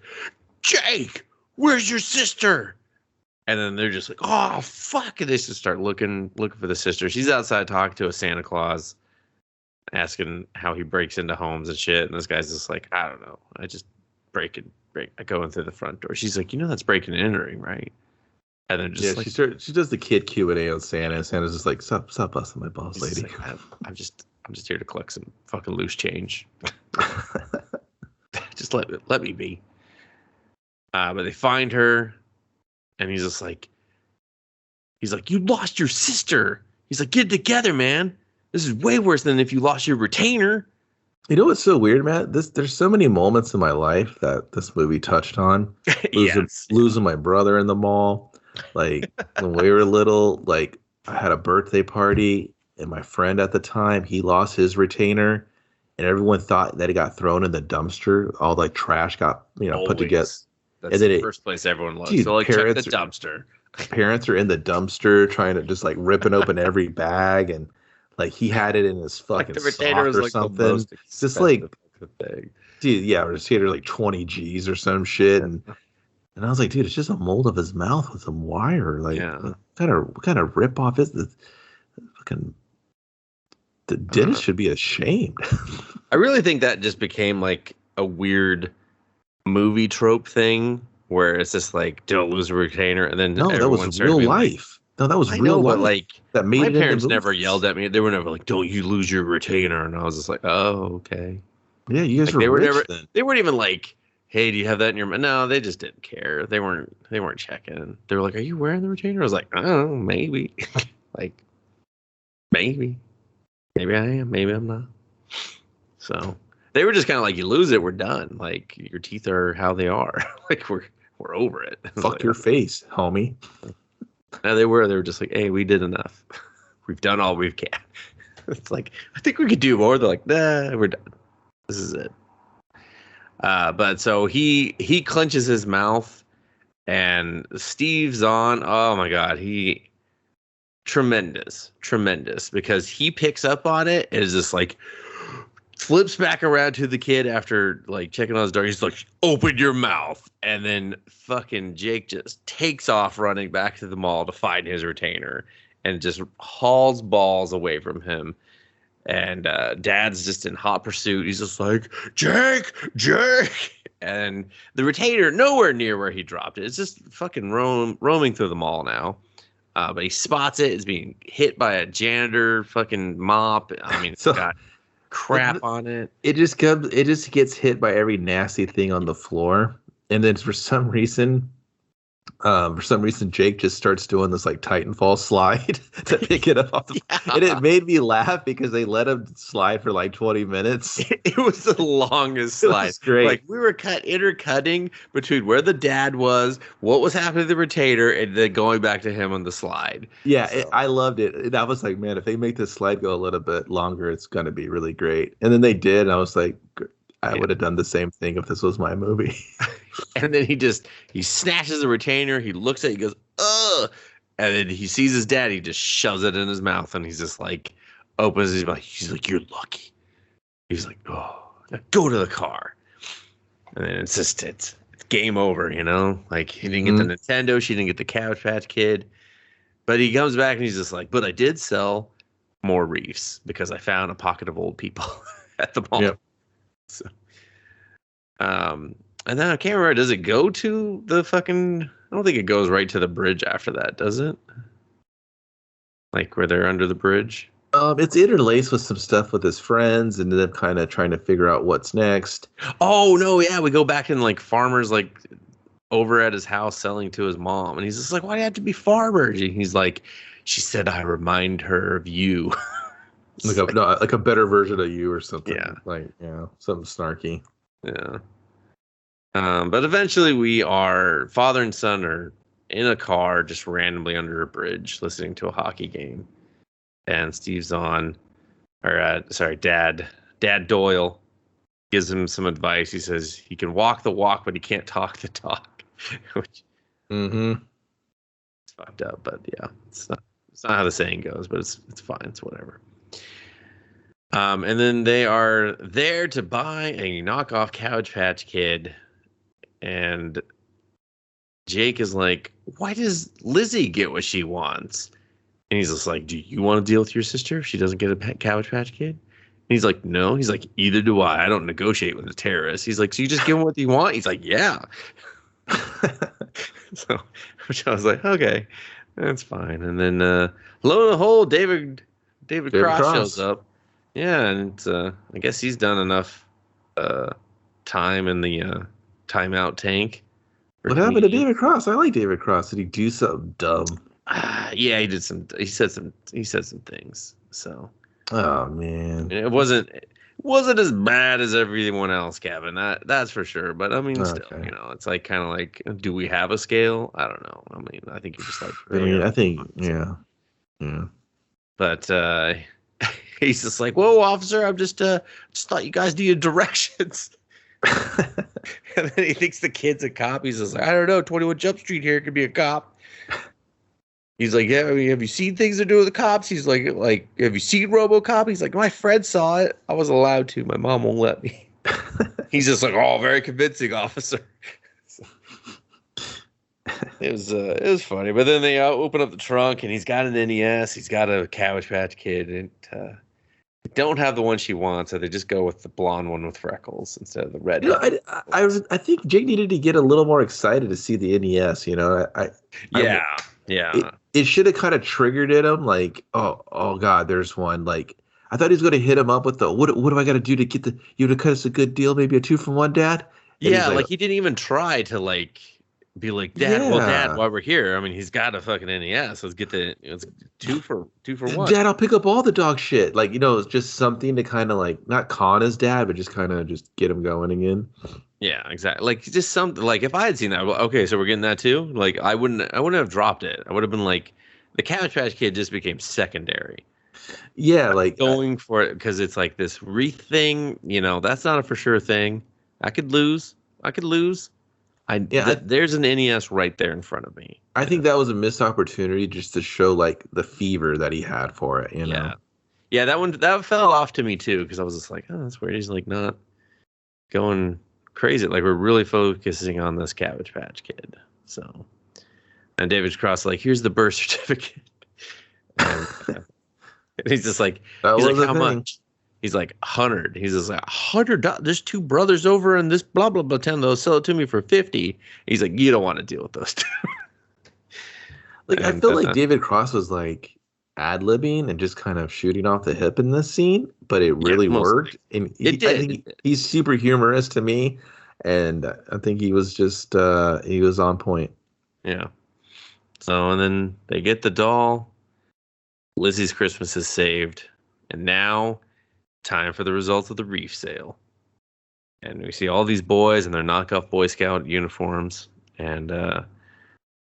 Jake, where's your sister? And then they're just like, oh fuck. And they just start looking for the sister. She's outside talking to a Santa Claus, asking how he breaks into homes and shit. And this guy's just like, I don't know. I just I go in through the front door. She's like, that's breaking and entering, right? And then just she does the kid Q&A on Santa. And Santa's just like, stop busting my balls, lady. Like, I'm just here to collect some fucking loose change. Just let me be. But they find her, and he's like, you lost your sister. He's like, get it together, man. This is way worse than if you lost your retainer. You know what's so weird, Matt? There's so many moments in my life that this movie touched on. Losing my brother in the mall. Like when we were little, like I had a birthday party and my friend at the time, he lost his retainer and everyone thought that it got thrown in the dumpster. All like trash got, put together. That's and then the first place everyone loves. Dude, so like check the dumpster. Parents are in the dumpster trying to just like ripping open every bag, and like he had it in his fucking the retainer was or like something. The most just like thing. Dude, yeah, or just like 20 G's or some shit, and I was like, dude, it's just a mold of his mouth with some wire. Like, what kind of rip off is this? Fucking the dentist should be ashamed. I really think that just became like a weird movie trope thing where it's just like, don't lose a retainer, and then no, that was real life. No, that was real life. But like, that made my parents never yelled at me. They were never like, "Don't you lose your retainer?" And I was just like, "Oh, okay." Yeah, you guys were rich then. They weren't even like, "Hey, do you have that in your?" No, they just didn't care. They weren't checking. They were like, "Are you wearing the retainer?" I was like, "Oh, maybe." Like, maybe I am. Maybe I'm not. So they were just kind of like, "You lose it, we're done. Like your teeth are how they are. Like we're over it." Fuck like, your face, homie. No, they were just like, hey, we did enough. We've done all we can. It's like, I think we could do more. They're like, nah, we're done. This is it. But so he clenches his mouth, and Steve's on. Oh my god, he tremendous because he picks up on it and is just like flips back around to the kid after like checking on his dog. He's like, "Open your mouth," and then fucking Jake just takes off running back to the mall to find his retainer and just hauls balls away from him. And Dad's just in hot pursuit. He's just like, Jake. And the retainer nowhere near where he dropped it. It's just fucking roaming through the mall now. But he spots it. It's being hit by a janitor fucking mop. I mean, it's got crap on it. It just gets hit by every nasty thing on the floor. And then for some reason, Jake just starts doing this like Titanfall slide to pick it up off the and it made me laugh because they let him slide for like 20 minutes. It was the longest slide. It was great. Like we were intercutting between where the dad was, what was happening to the retainer, and then going back to him on the slide. Yeah, so. I loved it. I was like, man, if they make this slide go a little bit longer, it's gonna be really great. And then they did, and I was like, I would have done the same thing if this was my movie. And then he snatches the retainer. He looks at it, he goes, ugh. And then he sees his dad. He just shoves it in his mouth. And he's just like, opens his mouth. He's like, you're lucky. He's like, oh, now go to the car. And then it's game over, you know? Like, he didn't get the Nintendo. She didn't get the Cabbage Patch Kid. But he comes back and he's just like, but I did sell more reefs because I found a pocket of old people at the mall. Yep. So, and then I can't remember. Does it go to the fucking? I don't think it goes right to the bridge after that, does it? Like where they're under the bridge. It's interlaced with some stuff with his friends, and them kind of trying to figure out what's next. Oh no, yeah, we go back in like farmers like over at his house selling to his mom, and he's just like, "Why do you have to be farmers?" And he's like, "She said I remind her of you." like a better version of you or something. Yeah, like something snarky. Yeah. But eventually father and son are in a car just randomly under a bridge listening to a hockey game. And Steve's Dad Doyle gives him some advice. He says he can walk the walk, but he can't talk the talk. Which it's fucked up, but yeah, it's not how the saying goes, but it's fine. It's whatever. And then they are there to buy a knockoff Cabbage Patch Kid. And Jake is like, why does Lizzie get what she wants? And he's just like, do you want to deal with your sister if she doesn't get a Cabbage Patch Kid? And he's like, no. He's like, either do I. I don't negotiate with a terrorist. He's like, so you just give him what you want? He's like, yeah. So, which I was like, okay, that's fine. And then lo and behold, David Cross shows up. Yeah, and I guess he's done enough time in the timeout tank. What happened to David Cross? I like David Cross. Did he do something dumb? Yeah, he did some. He said some things. So. Oh man, it wasn't as bad as everyone else, Kevin. That's for sure. But I mean, still, it's like kind of like, do we have a scale? I don't know. I mean, I think you just like. I think, yeah. But he's just like, whoa, officer! I'm just thought you guys needed directions. And then he thinks the kid's a cop. He's just like, I don't know, 21 Jump Street here could be a cop. He's like, yeah, I mean, have you seen things to do with the cops? He's like, have you seen RoboCop? He's like, my friend saw it. I wasn't allowed to. My mom won't let me. He's just like, oh, very convincing, officer. It was funny. But then they open up the trunk, and he's got an NES. He's got a Cabbage Patch Kid, and don't have the one she wants, so they just go with the blonde one with freckles instead of the red. I think Jake needed to get a little more excited to see the NES. It should have kind of triggered at him, like, oh god, there's one. Like, I thought he was going to hit him up with the what do I got to do to get to cut us a good deal, maybe a 2-for-1, Dad? And yeah, like he didn't even try to like be like, Dad, well, Dad, while we're here, I mean, he's got a fucking NES. Let's get it's 2 for 1. Dad, I'll pick up all the dog shit. Like, it's just something to kind of like not con his dad, but just kind of just get him going again. Yeah, exactly. Like just something like if I had seen that, okay, so we're getting that too. Like I wouldn't have dropped it. I would have been like, the Cabbage Patch Kid just became secondary. Yeah, like going for it because it's like this wreath thing. That's not a for sure thing. I could lose. I could lose. There's an NES right there in front of me. I think that was a missed opportunity just to show like the fever that he had for it, you know. Yeah, that fell off to me too because I was just like, oh, that's weird. He's like not going crazy. Like we're really focusing on this Cabbage Patch Kid. So, and David Cross like, here's the birth certificate. And, he's just like, he's like, how much? He's like, 100. He's just like, $100. There's two brothers over in this blah blah blah town. They'll sell it to me for 50. He's like, you don't want to deal with those two. Like I feel like David Cross was like ad-libbing and just kind of shooting off the hip in this scene, but it really worked. And I think he's super humorous to me, and I think he was just he was on point. Yeah. So and then they get the doll. Lizzie's Christmas is saved, and now time for the results of the reef sale. And we see all these boys in their knockoff Boy Scout uniforms, and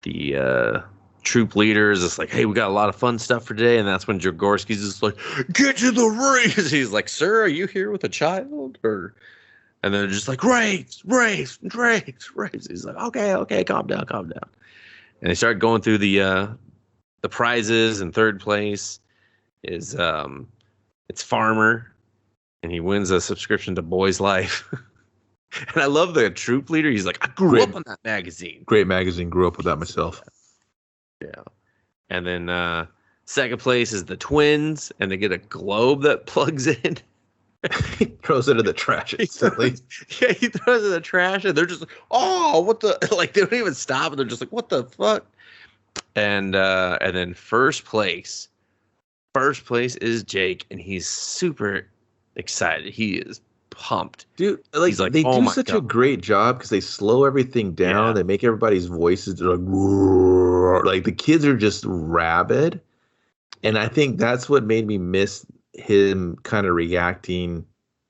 the troop leader is just like, hey, we got a lot of fun stuff for today. And that's when Jaworski's just like, get to the race. He's like, sir, are you here with a child? And they're just like, race. He's like, okay, calm down. And they start going through the prizes. And third place is it's Farmer, and he wins a subscription to Boy's Life. And I love the troop leader. He's like, I grew up on that magazine. Great magazine. Grew up with that myself. Yeah. And then second place is the twins, and they get a globe that plugs in. He throws it in the trash instantly. He throws it in the trash, and they're just like, oh, what the? Like, they don't even stop, and they're just like, what the fuck? And then first place is Jake, and he's super excited. He is pumped. Dude, like they do such a great job because they slow everything down. Yeah. They make everybody's voices like the kids are just rabid. And I think that's what made me miss him kind of reacting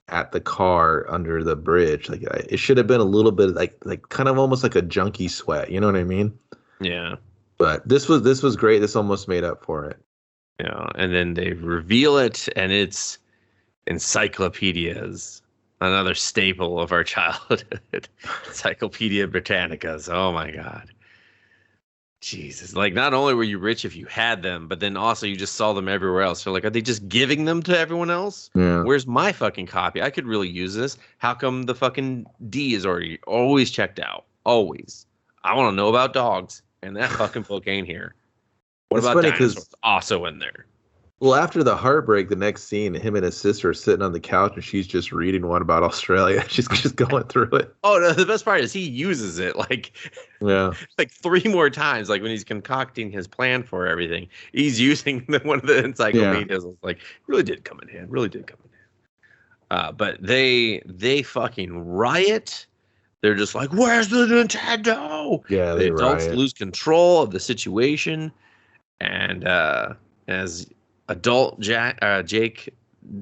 at the car under the bridge. Like it should have been a little bit like kind of almost like a junkie sweat. You know what I mean? Yeah. But this was great. This almost made up for it. Yeah. And then they reveal it, and it's encyclopedias. Another staple of our childhood. Encyclopedia Britannicas. Oh my God. Jesus. Like, not only were you rich if you had them, but then also you just saw them everywhere else. So like, are they just giving them to everyone else? Yeah. Where's my fucking copy? I could really use this. How come the fucking D is always checked out? Always. I want to know about dogs, and that fucking book ain't here. What about dinosaurs? Also in there. Well, after the heartbreak, the next scene, him and his sister are sitting on the couch, and she's just reading one about Australia. She's just going through it. Oh, no, the best part is he uses it like 3 more times. Like when he's concocting his plan for everything, he's using one of the encyclopedias. Yeah. Like, really did come in hand. But they fucking riot. They're just like, where's the Nintendo? Yeah, the adults lose control of the situation, and as adult Jake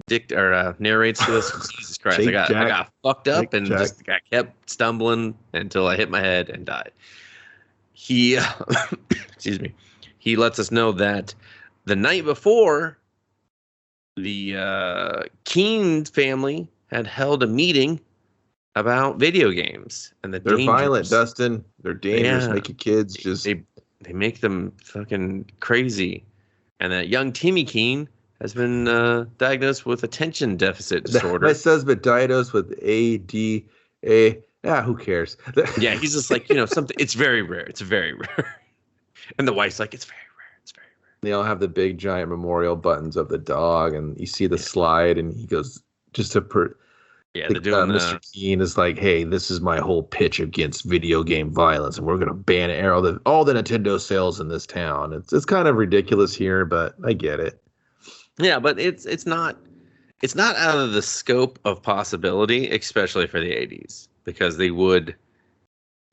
narrates to us, Jesus Christ, I got fucked up and just I kept stumbling until I hit my head and died. He excuse me, he lets us know that the night before, the Keene family had held a meeting about video games and they're dangers. Violent, Dustin. They're dangerous. Make your kids just they make them fucking crazy. And that young Timmy Keene has been diagnosed with attention deficit disorder. My son's been diagnosed with ADA. Who cares? Yeah, he's just like, something. It's very rare. It's very rare. And the wife's like, it's very rare. It's very rare. They all have the big giant memorial buttons of the dog, and you see the slide, and he goes just to they're doing Mr. Keene is like, hey, this is my whole pitch against video game violence, and we're going to ban all the Nintendo sales in this town. It's kind of ridiculous here, but I get it. Yeah, but it's not out of the scope of possibility, especially for the 80s, because they would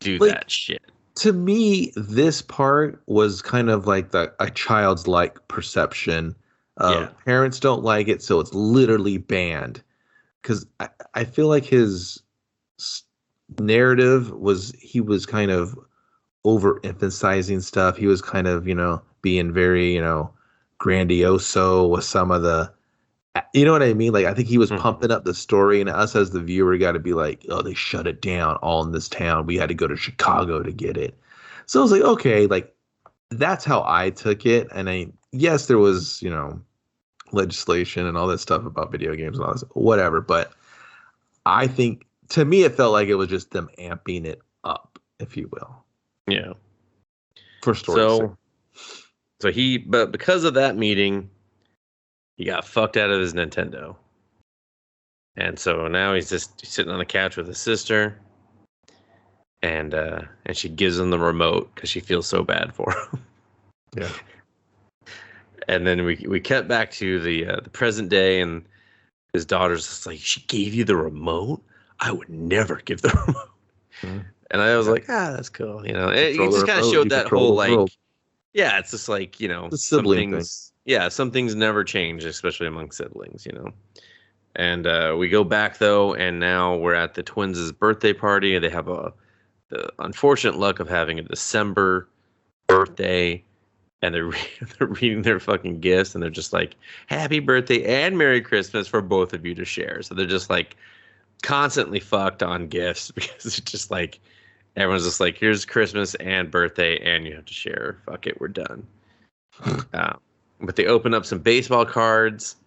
do that shit. To me, this part was kind of like a child's like perception of parents don't like it, so it's literally banned. Because I feel like his narrative he was kind of overemphasizing stuff. He was kind of, being very, grandioso with some of the You know what I mean? Like, I think he was Mhm. pumping up the story, and us as the viewer got to be like, oh, they shut it down all in this town. We had to go to Chicago to get it. So I was like, okay, like that's how I took it. And yes, there was, legislation and all this stuff about video games and all this, whatever. But I think to me, it felt like it was just them amping it up, if you will, Yeah. for story's sake. So but because of that meeting, he got fucked out of his Nintendo. And so now he's just sitting on the couch with his sister, and she gives him the remote because she feels so bad for him. Yeah. And then we cut back to the present day, and his daughter's just like, she gave you the remote? I would never give the remote. Mhm. And I was Yeah. like, that's cool. It Control the just kind of remote, showed you that control whole the world. like, yeah, it's just like, The some sibling thing. things, yeah, some things never change, especially among siblings. And we go back though, and now we're at the twins' birthday party. They have the unfortunate luck of having a December birthday, and they're reading their fucking gifts, and they're just like, "Happy birthday and Merry Christmas for both of you to share." So they're just like constantly fucked on gifts because it's just like everyone's just like, "Here's Christmas and birthday, and you have to share. Fuck it, we're done." Uh, but they open up some baseball cards,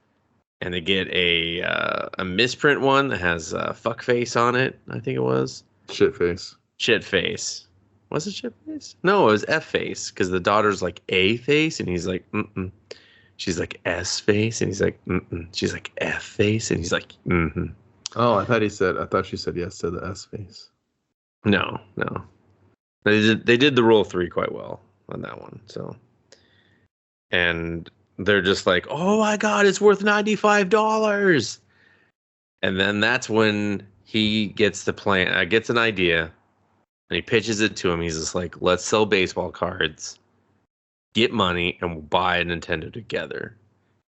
and they get a misprint one that has fuck face on it. I think it was Shit face. shit face. Was it shit face? No, it was F face because the daughter's like A face, and he's like, mm-mm. She's like S face, and he's like, mm-mm. She's like F face, and he's like, mm-hmm. Oh, I thought she said yes to the S face. No. They did the rule 3 quite well on that one. So, and they're just like, oh my god, it's worth $95. And then that's when he gets the plan, gets an idea, and he pitches it to him. He's just like, let's sell baseball cards, get money, and we'll buy a Nintendo together.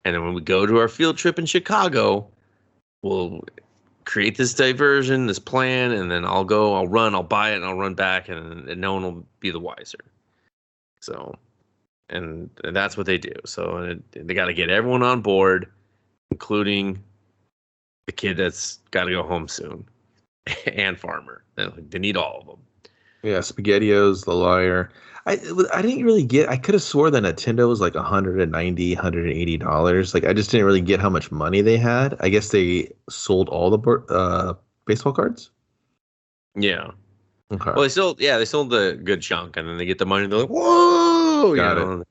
And then when we go to our field trip in Chicago, we'll create this diversion, this plan, and then I'll buy it, and I'll run back, and no one will be the wiser. So, and that's what they do. So they got to get everyone on board, including the kid that's got to go home soon, and Farmer. They need all of them. Yeah, SpaghettiOs, the liar. I didn't really get. I could have swore that Nintendo was like $180. Like I just didn't really get how much money they had. I guess they sold all the baseball cards. Yeah. Okay, Well, they sold the good chunk, and then they get the money. And they're like, whoa, got it.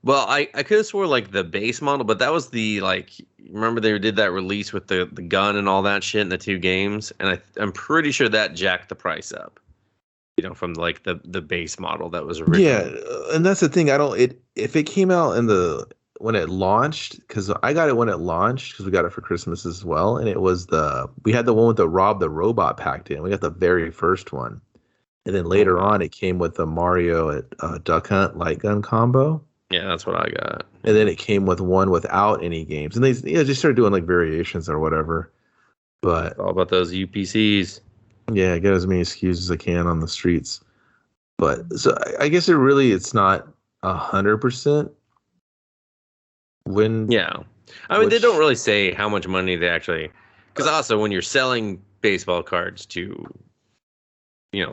Well, I could have swore like the base model, but that was the like. Remember they did that release with the gun and all that shit in the 2 games, and I'm pretty sure that jacked the price up. From like the base model that was original. Yeah, and that's the thing. If it came out when it launched, because I got it when it launched because we got it for Christmas as well, and we had the one with the Rob the Robot packed in. We got the very first one, and then later on it came with the Mario Duck Hunt light gun combo. Yeah, that's what I got. And then it came with one without any games, and they just started doing like variations or whatever. But It's all about those UPCs. yeah, get as many SKUs as I can on the streets. But so I guess it's not 100% when. Yeah, I mean they don't really say how much money they actually, because also when you're selling baseball cards to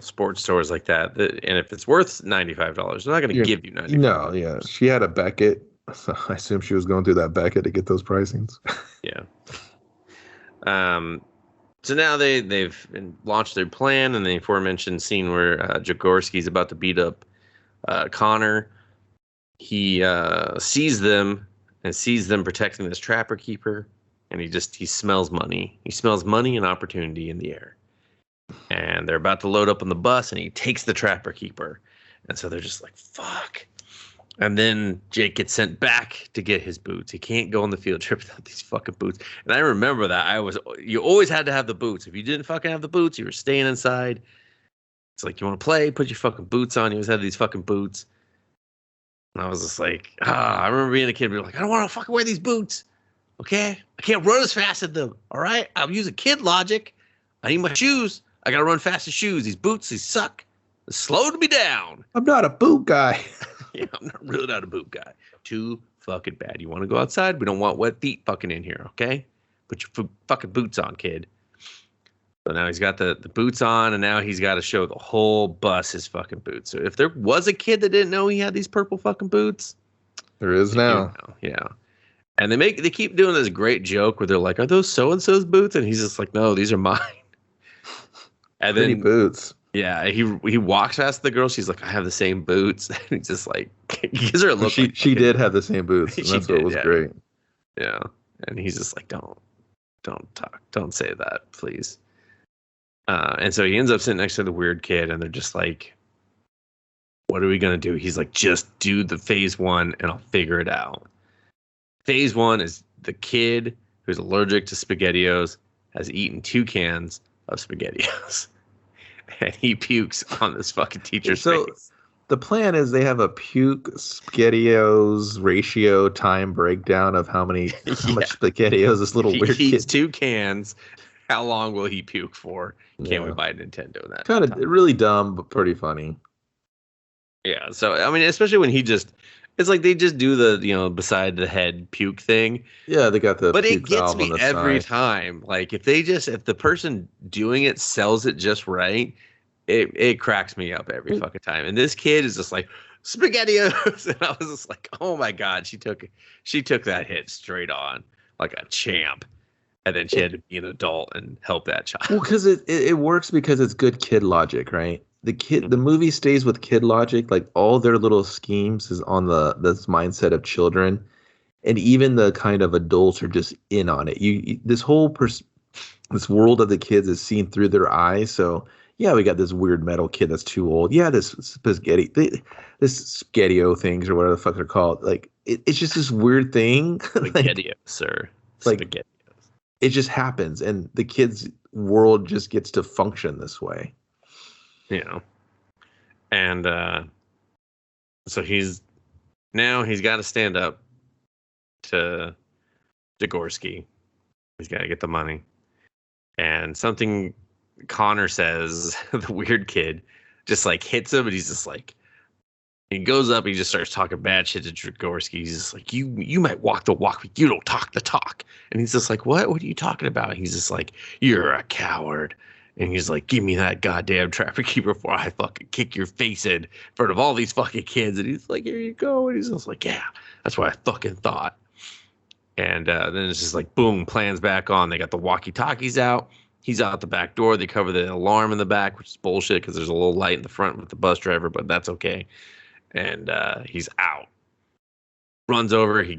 sports stores like that, and if it's worth $95, they're not going to give you $95. No, yeah, she had a Beckett. So I assume she was going through that Beckett to get those pricings. Yeah. So now they've launched their plan, and the aforementioned scene where Jaworski's about to beat up Connor. He sees them protecting this trapper keeper, and he smells money. He smells money and opportunity in the air. And they're about to load up on the bus, and he takes the trapper keeper. And so they're just like, fuck. And then Jake gets sent back to get his boots. He can't go on the field trip without these fucking boots. And I remember that. You always had to have the boots. If you didn't fucking have the boots, you were staying inside. It's like, you want to play? Put your fucking boots on. You always had these fucking boots. And I was just like, I remember being a kid, being like, I don't want to fucking wear these boots. Okay? I can't run as fast as them. All right? I'm using kid logic. I need my shoes. I got to run fast as shoes. These boots, these suck. They're slowing me down. I'm not a boot guy. Yeah, I'm really not a boot guy. Too fucking bad. You want to go outside? We don't want wet feet fucking in here, okay? Put your fucking boots on, kid. So now he's got the boots on, and now he's got to show the whole bus his fucking boots. So if there was a kid that didn't know he had these purple fucking boots, there is now. Yeah. And they keep doing this great joke where they're like, "Are those so and so's boots?" And he's just like, "No, these are mine." And Pretty then boots. Yeah, he walks past the girl. She's like, "I have the same boots." And he's just like, he gives her a look. She did have the same boots. And that's what was great. Yeah, and he's just like, don't talk, don't say that, please. And so he ends up sitting next to the weird kid, and they're just like, "What are we gonna do?" He's like, "Just do the phase 1, and I'll figure it out." Phase 1 is the kid who's allergic to SpaghettiOs has eaten 2 cans of SpaghettiOs, and he pukes on this fucking teacher's face. The plan is they have a puke SpaghettiOs ratio time breakdown of how much SpaghettiOs this little weird kid eats 2 cans. How long will he puke for? Can we buy a Nintendo? That kind of really dumb, but pretty funny. Yeah. So I mean, especially when it's like they just do the beside the head puke thing. Yeah, they got the. But it gets me every time. Like if the person doing it sells it just right, it cracks me up every fucking time. And this kid is just like SpaghettiOs, and I was just like, oh my god, she took that hit straight on like a champ. And then she had to be an adult and help that child. Well, because it works because it's good kid logic, right? The movie stays with kid logic. Like all their little schemes is on this mindset of children, and even the kind of adults are just in on it. This whole this world of the kids is seen through their eyes. So yeah, we got this weird metal kid that's too old. Yeah, this SpaghettiO things or whatever the fuck they're called. Like it's just this weird thing. SpaghettiO, sir. Like it just happens, and the kid's world just gets to function this way. And so he's got to stand up to Jagorsky. He's got to get the money. And something Connor says, the weird kid, just like hits him, and he's just like, he goes up, he just starts talking bad shit to Jagorsky. He's just like, you might walk the walk, but you don't talk the talk. And he's just like, what are you talking about? He's just like, you're a coward. And he's like, give me that goddamn trapper keeper before I fucking kick your face in front of all these fucking kids. And he's like, here you go. And he's just like, yeah, that's what I fucking thought. And then it's just like, boom, plans back on. They got the walkie-talkies out. He's out the back door. They cover the alarm in the back, which is bullshit because there's a little light in the front with the bus driver, but that's okay. And he's out. Runs over. He's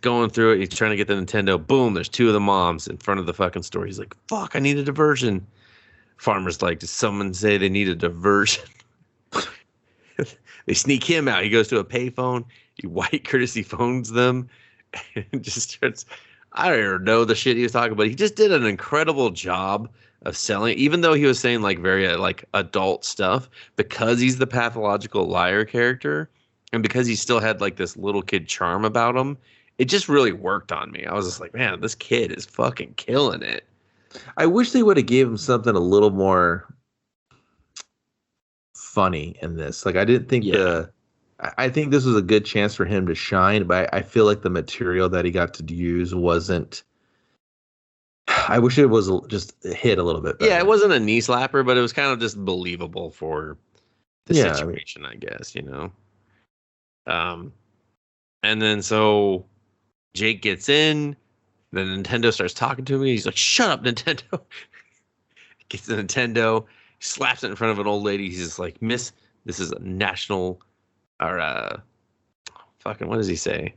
going through it. He's trying to get the Nintendo. Boom, there's 2 of the moms in front of the fucking store. He's like, fuck, I need a diversion. Farmer's like, did someone say they need a diversion? They sneak him out. He goes to a payphone. He white courtesy phones them. And just starts, I don't even know the shit he was talking about. He just did an incredible job of selling, even though he was saying like very like adult stuff, because he's the pathological liar character. And because he still had like this little kid charm about him, it just really worked on me. I was just like, man, this kid is fucking killing it. I wish they would have gave him something a little more funny in this. Like I didn't think I think this was a good chance for him to shine, but I feel like the material that he got to use wasn't. I wish it was just hit a little bit better. Yeah, it wasn't a knee slapper, but it was kind of just believable for the situation, I guess, And then so Jake gets in, then Nintendo starts talking to me. He's like, shut up, Nintendo. Gets the Nintendo, slaps it in front of an old lady. He's just like, miss, this is a national, or fucking, what does he say?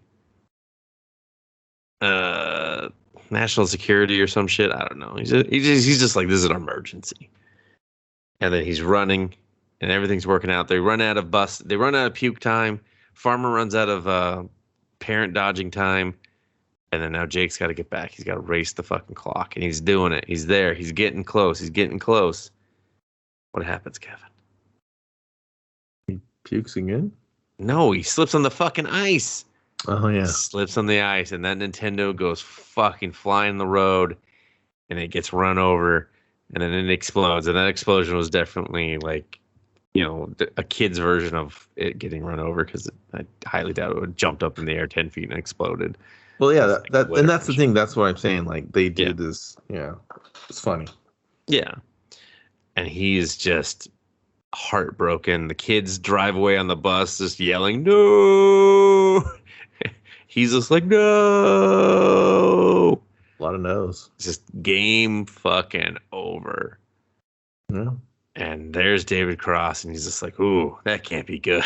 National security or some shit. I don't know. He's just like, this is an emergency. And then he's running, and everything's working out. They run out of puke time. Farmer runs out of parent dodging time. And then now Jake's got to get back. He's got to race the fucking clock. And he's doing it. He's there. He's getting close. What happens, Kevin? He pukes again? No, he slips on the fucking ice. Oh, yeah. Slips on the ice. And that Nintendo goes fucking flying the road. And it gets run over. And then it explodes. And that explosion was definitely like a kid's version of it getting run over, because I highly doubt it would have jumped up in the air 10 feet and exploded. Well, yeah, If that, it that would and have that's the crashed. thing. That's what I'm saying. Like they do Yeah. this. Yeah, it's funny. Yeah. And he's just heartbroken. The kids drive away on the bus just yelling, "No!" He's just like, "No!" A lot of no's. It's just game fucking over. Yeah. And there's David Cross, and he's just like, "Ooh, that can't be good."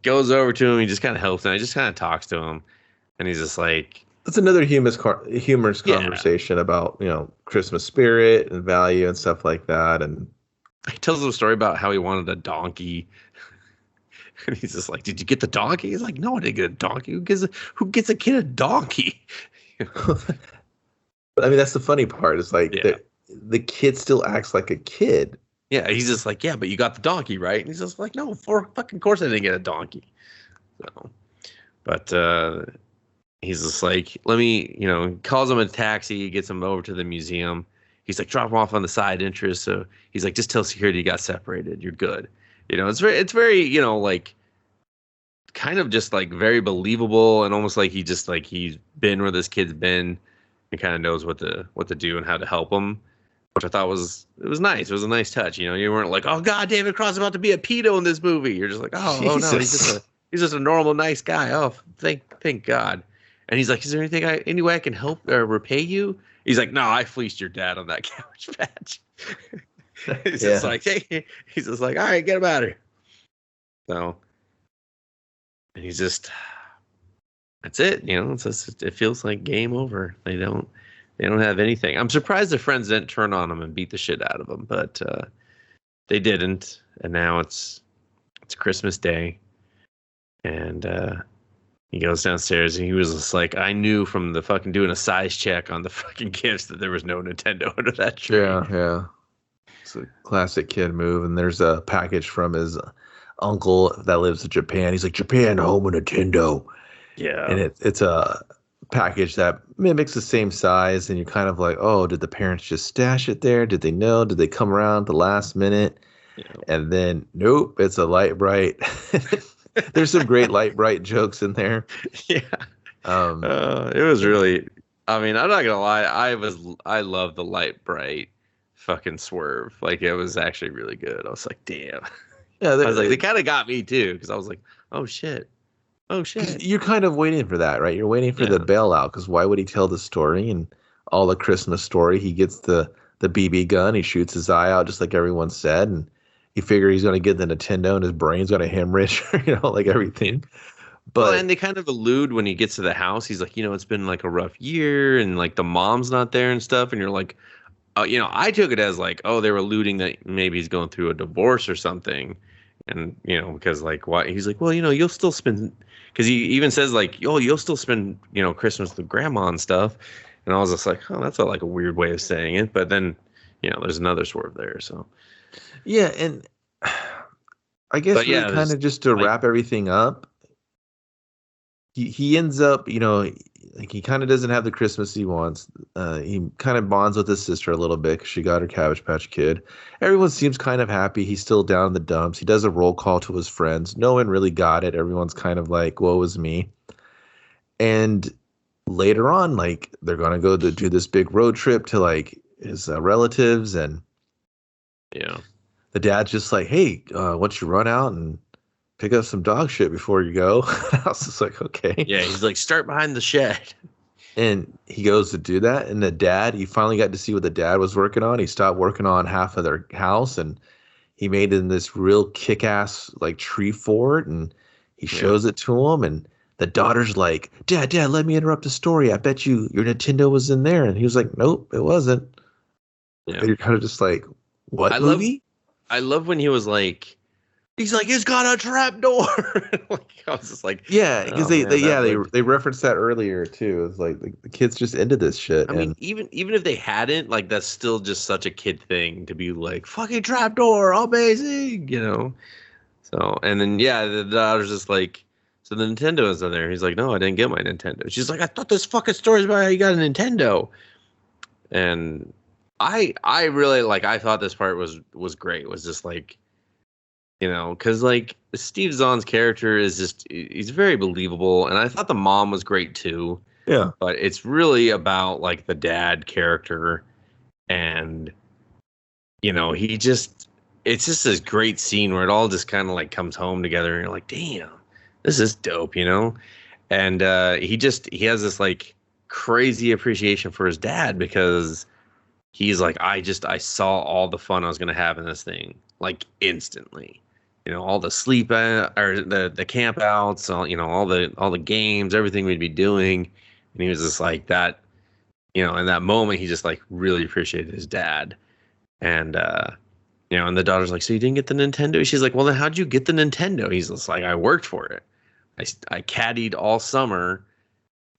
Goes over to him. He just kind of helps him. He just kind of talks to him, and he's just like, That's another humorous "Yeah." conversation about Christmas spirit and value and stuff like that. And He tells him a story about how he wanted a donkey. And he's just like, "Did you get the donkey?" He's like, "No, I didn't get a donkey. Who gets a kid a donkey?" but I mean, that's the funny part. Is like Yeah. the kid still acts like a kid. Yeah, he's just like, "Yeah, but you got the donkey, right?" And he's just like, "No, for fucking course I didn't get a donkey." So, but he's just like, "Let me," calls him a taxi, gets him over to the museum. He's like, "Drop him off on the side entrance." So he's like, "Just tell security you got separated. You're good." It's very, like kind of just like very believable, and almost like he's been where this kid's been and kind of knows what to do and how to help him, which I thought was nice. It was a nice touch. You weren't like, "Oh God, David Cross is about to be a pedo in this movie." You're just like, "Oh no, Jesus. he's just a normal nice guy." Oh, thank God. And he's like, "Is there any way I can help or repay you?" He's like, "No, I fleeced your dad on that Cabbage Patch." He's just Yeah. like, "Hey," he's just like, "All right, get him out of here." So, and he's just, that's it. It's just, it feels like game over. They don't have anything. I'm surprised their friends didn't turn on him and beat the shit out of him, but they didn't. And now it's Christmas Day, and he goes downstairs, and he was just like, I knew from the fucking doing a size check on the fucking gifts that there was no Nintendo under that tree. Yeah. It's a classic kid move. And there's a package from his uncle that lives in Japan. He's like, Japan, home of Nintendo. Yeah. And it's a package that mimics the same size. And you're kind of like, oh, did the parents just stash it there? Did they know? Did they come around at the last minute? Yeah. And then, nope, it's a light bright. There's some great light bright jokes in there. Yeah. It was really, I mean, I'm not gonna lie, I love the light bright fucking swerve. Like, it was actually really good. I was like, damn. Yeah, I was like, they kind of got me too, because I was like, oh shit. you're kind of waiting for that, right? You're waiting for the bailout, because why would he tell the story and all the Christmas story? He gets the BB gun, he shoots his eye out just like everyone said, and you figure he's going to get the Nintendo and his brain's going to hemorrhage, like everything. But Well, and they kind of allude when he gets to the house. He's like, it's been like a rough year, and like the mom's not there and stuff. And you're like, I took it as like, oh, they were alluding that maybe he's going through a divorce or something. And, because like, why? He's like, well, you'll still spend, because he even says like, oh, you'll still spend, Christmas with grandma and stuff. And I was just like, oh, that's like a weird way of saying it. But then, there's another swerve there. So, yeah, and I guess but yeah, kind of just to like, wrap everything up, he ends up, like he kind of doesn't have the Christmas he wants. He kind of bonds with his sister a little bit because she got her Cabbage Patch Kid. Everyone seems kind of happy. He's still down in the dumps. He does a roll call to his friends. No one really got it. Everyone's kind of like, woe is me. And later on, like, they're going to go to do this big road trip to like his relatives. And yeah. the dad's just like, hey, why don't you run out and pick up some dog shit before you go? I was just like, okay. Yeah, he's like, start behind the shed. And he goes to do that. And the dad, he finally got to see what the dad was working on. He stopped working on half of their house, and he made in this real kick-ass like tree fort, and he shows it to him. And the daughter's like, Dad, let me interrupt the story. I bet your Nintendo was in there. And he was like, nope, it wasn't. Yeah. And you're kind of just like, what movie? I love when he was like, he's like, it's got a trap door. Like, I was just like, yeah, because they referenced that earlier too. It's like the kids just into this shit. I mean, even if they hadn't, like, that's still just such a kid thing to be like, fucking trap door, amazing, So, and then the daughter's just like, so the Nintendo is in there. He's like, no, I didn't get my Nintendo. She's like, I thought this fucking story's about how you got a Nintendo. And I really, like, I thought this part was great. It was just like, You know, because like Steve Zahn's character is just he's very believable, and I thought the mom was great too. Yeah. But it's really about like the dad character, and he just it's just this great scene where it all just kind of like comes home together, and you're like, damn, this is dope, And he has this like crazy appreciation for his dad because he's like, I saw all the fun I was gonna have in this thing like instantly. All the sleep or the camp outs, all the games, everything we'd be doing. And he was just like that, in that moment he just like really appreciated his dad. And and the daughter's like, so you didn't get the Nintendo? She's like, well then how'd you get the Nintendo? He's just like, I worked for it. I caddied all summer,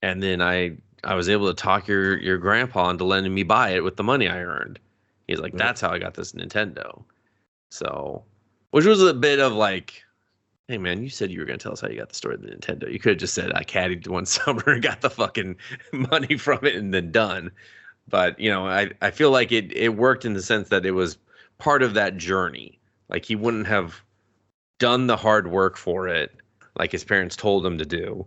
and then I was able to talk your grandpa into letting me buy it with the money I earned. He's like, that's how I got this Nintendo. So, which was a bit of like, hey man, you said you were going to tell us how you got the story of the Nintendo. You could have just said I caddied one summer and got the fucking money from it and then done. But, I feel like it worked in the sense that it was part of that journey. Like he wouldn't have done the hard work for it like his parents told him to do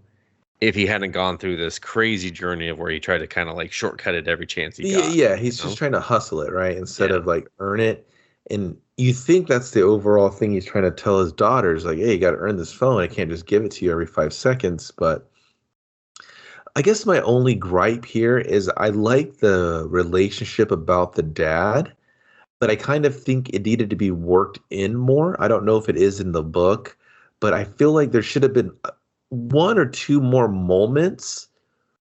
if he hadn't gone through this crazy journey of where he tried to kind of like shortcut it every chance he got. Yeah, he's just trying to hustle it, right? Instead of like earn it. And you think that's the overall thing he's trying to tell his daughters, like, hey, you got to earn this phone. I can't just give it to you every 5 seconds. But I guess my only gripe here is I like the relationship about the dad, but I kind of think it needed to be worked in more. I don't know if it is in the book, but I feel like there should have been one or two more moments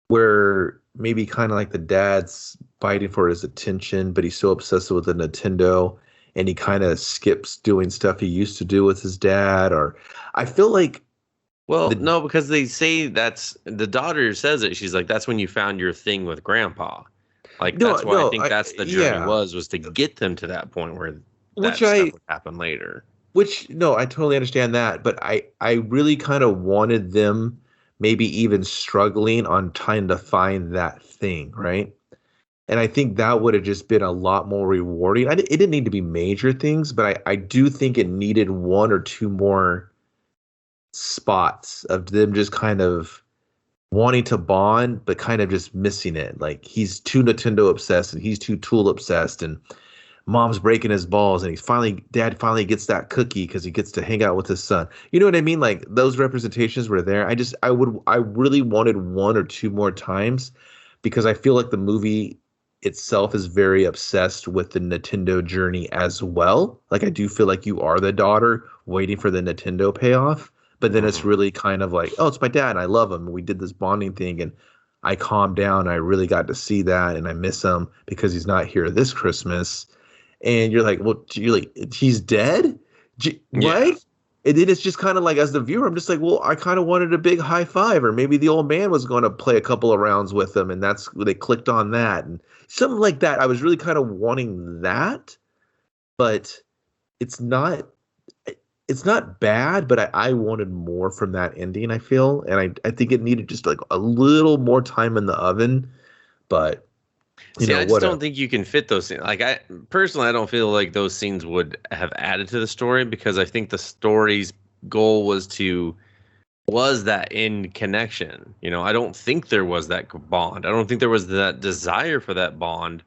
where maybe kind of like the dad's fighting for his attention, but he's so obsessed with the Nintendo and he kind of skips doing stuff he used to do with his dad. Or I feel like, well, no, because they say the daughter says it. She's like, that's when you found your thing with grandpa. Like, that's why I think that's the journey was to get them to that point where that stuff would happen later. Which, no, I totally understand that. But I really kind of wanted them maybe even struggling on trying to find that thing, right? And I think that would have just been a lot more rewarding. It didn't need to be major things, but I do think it needed one or two more spots of them just kind of wanting to bond, but kind of just missing it. Like he's too Nintendo obsessed and he's too Tool obsessed, and mom's breaking his balls, and dad finally gets that cookie because he gets to hang out with his son. You know what I mean? Like those representations were there. I really wanted one or two more times because I feel like the movie itself is very obsessed with the Nintendo journey as well. Like I do feel like you are the daughter waiting for the Nintendo payoff, but then it's really kind of like, oh, it's my dad and I love him. We did this bonding thing and I calmed down. I really got to see that and I miss him because he's not here this Christmas. And you're like, well, he's dead? What? And then it's just kind of like, as the viewer, I'm just like, well, I kind of wanted a big high five, or maybe the old man was going to play a couple of rounds with them, and they clicked on that, and something like that. I was really kind of wanting that, but it's not bad, but I wanted more from that ending, I feel, and I think it needed just like a little more time in the oven, but. I just don't think you can fit those scenes. Like I don't feel like those scenes would have added to the story because I think the story's goal was that end connection. I don't think there was that bond. I don't think there was that desire for that bond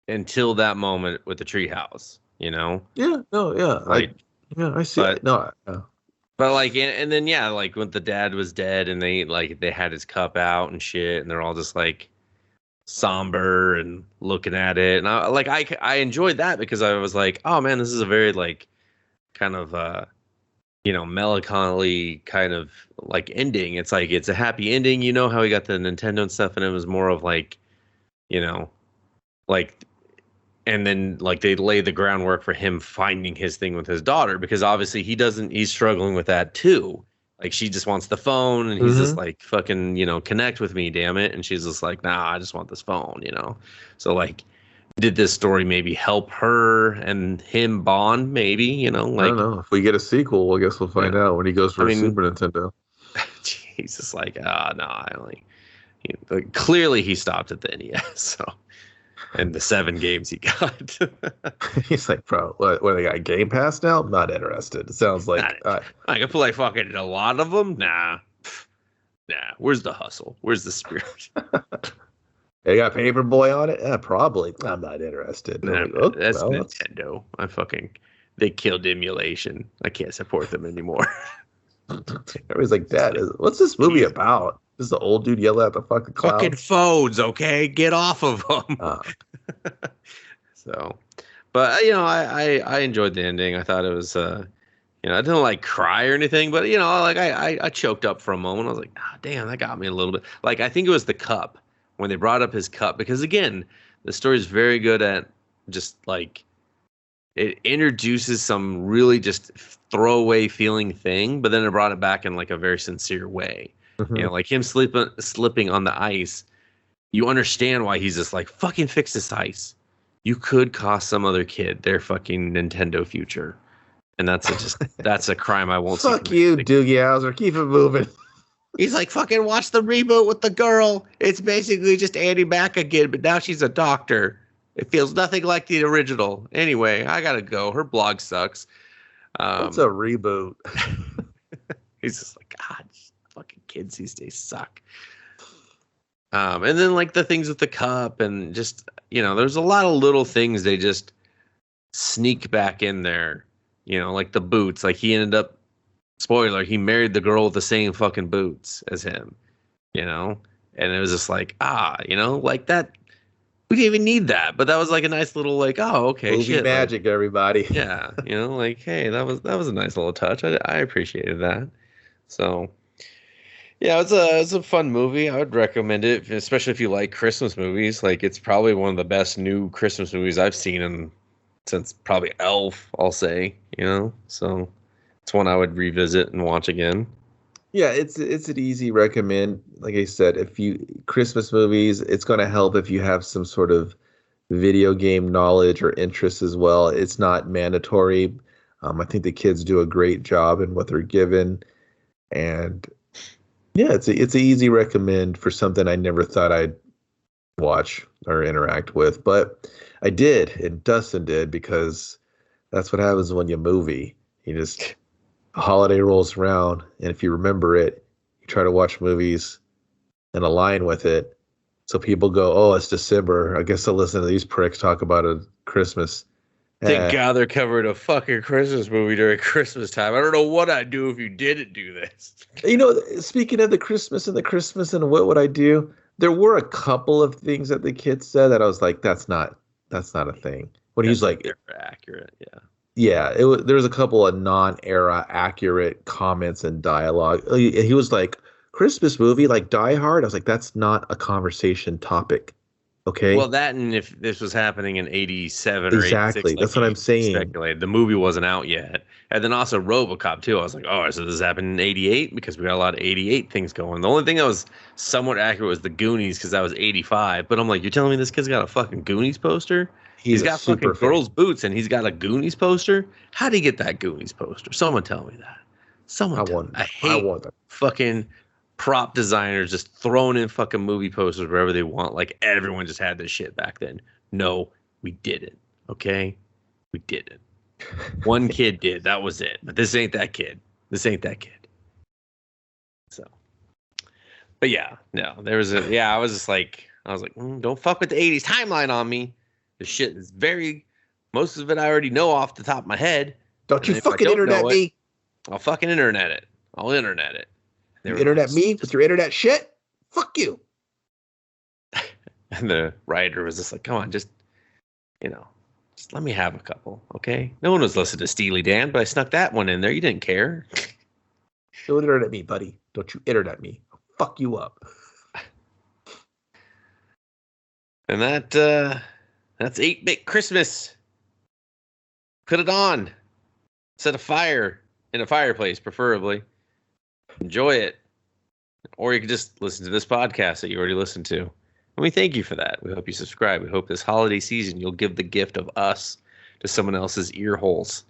until that moment with the treehouse. Yeah. No. Yeah. Right. I see. No. But like, and then like when the dad was dead and they had his cup out and shit, and they're all just like somber and looking at it, and I enjoyed that because I was like, oh man, this is a very like kind of melancholy kind of like ending. It's like it's a happy ending, how he got the Nintendo and stuff, and it was more of like like, and then like they lay the groundwork for him finding his thing with his daughter, because obviously he's struggling with that too. Like she just wants the phone, and he's just like, fucking, connect with me, damn it. And she's just like, nah, I just want this phone, So like, did this story maybe help her and him bond? Maybe, like, I don't know. If we get a sequel, I guess we'll find out when he goes for a Super Nintendo. Jesus, like, no, clearly he stopped at the NES. So, and the 7 games he got. He's like, bro, what they got Game Pass now? I'm not interested. It sounds Not, like I can play fucking a lot of them. Nah. Where's the hustle? Where's the spirit? they got Paperboy on it. Probably. I'm not interested. Nah, Like, oh, that's well, Nintendo. They killed emulation. I can't support them anymore. everybody's like, Dad, what's this movie about? This is the old dude yelling at the fucking clouds. Fucking phones, okay? Get off of them. So, but I enjoyed the ending. I thought it was, I didn't like cry or anything, but like I choked up for a moment. I was like, damn, that got me a little bit. Like I think it was the cup when they brought up his cup, because again, the story is very good at just like it introduces some really just throwaway feeling thing, but then it brought it back in like a very sincere way. Mhm. Like him slipping on the ice. You understand why he's just like, fucking fix this ice. You could cost some other kid their fucking Nintendo future. And that's a crime I won't see. Fuck you, Doogie Howser. Keep it moving. He's like, fucking watch the reboot with the girl. It's basically just Annie back again, but now she's a doctor. It feels nothing like the original. Anyway, I gotta go. Her blog sucks. What's a reboot? He's just like, God, fucking kids these days suck. And then like the things with the cup and just, there's a lot of little things they just sneak back in there. Like the boots. Like he ended up, spoiler, he married the girl with the same fucking boots as him. And it was just like, like that. We didn't even need that, but that was like a nice little like, oh, okay, Movie shit, magic, like, everybody. yeah, like, hey, that was a nice little touch. I appreciated that. So, yeah, it's a fun movie. I would recommend it, especially if you like Christmas movies. Like, it's probably one of the best new Christmas movies I've seen since probably Elf, I'll say. So it's one I would revisit and watch again. Yeah, it's an easy recommend. Like I said, if you Christmas movies, it's going to help if you have some sort of video game knowledge or interest as well. It's not mandatory. I think the kids do a great job in what they're given, and yeah, it's an easy recommend for something I never thought I'd watch or interact with, but I did, and Dustin did, because that's what happens when you movie. You just a holiday rolls around, and if you remember it, you try to watch movies and align with it. So people go, "Oh, it's December. I guess I'll listen to these pricks talk about a Christmas." Thank God they're covering a fucking Christmas movie during Christmas time. I don't know what I'd do if you didn't do this. Speaking of the Christmas and what would I do? There were a couple of things that the kids said that I was like, that's not a thing. When he's like, accurate, yeah. Yeah, there was a couple of non-era accurate comments and dialogue. He was like, Christmas movie like Die Hard. I was like, that's not a conversation topic. Okay. Well, that, and if this was happening in 87 or 86, exactly, that's what I'm saying. Speculated. The movie wasn't out yet. And then also RoboCop too. I was like, oh, so this happened in 88? Because we got a lot of 88 things going. The only thing that was somewhat accurate was the Goonies, because that was 85. But I'm like, you're telling me this kid's got a fucking Goonies poster? He's got fucking girls' boots, and he's got a Goonies poster? How'd he get that Goonies poster? Someone tell me that. I hate fucking prop designers just throwing in fucking movie posters wherever they want. Like, everyone just had this shit back then. No, we didn't. Okay? We didn't. One kid did. That was it. But this ain't that kid. So. But yeah, no. I was like, don't fuck with the 80s timeline on me. This shit is most of it I already know off the top of my head. Don't you fucking internet me. I'll fucking internet it. I'll internet it. You internet me with your internet shit? Fuck you. And the writer was just like, come on, just let me have a couple, okay? No one was listening to Steely Dan, but I snuck that one in there. You didn't care. Don't internet me, buddy. Don't you internet me. I'll fuck you up. And that's 8-Bit Christmas. Put it on. Set a fire in a fireplace, preferably. Enjoy it. Or you can just listen to this podcast that you already listened to. And we thank you for that. We hope you subscribe. We hope this holiday season you'll give the gift of us to someone else's ear holes.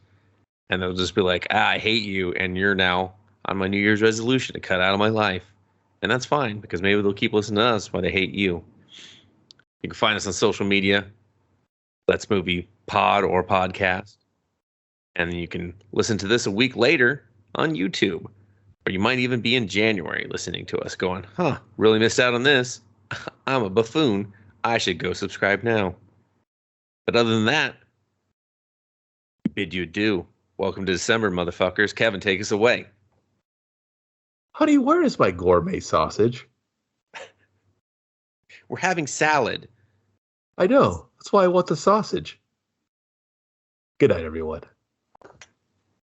And they'll just be like, I hate you, and you're now on my New Year's resolution to cut out of my life. And that's fine, because maybe they'll keep listening to us while they hate you. You can find us on social media. Let's Movie Pod or Podcast. And then you can listen to this a week later on YouTube. Or you might even be in January listening to us going, really missed out on this. I'm a buffoon. I should go subscribe now. But other than that, bid you adieu. Welcome to December, motherfuckers. Kevin, take us away. Honey, where is my gourmet sausage? We're having salad. I know. That's why I want the sausage. Good night, everyone.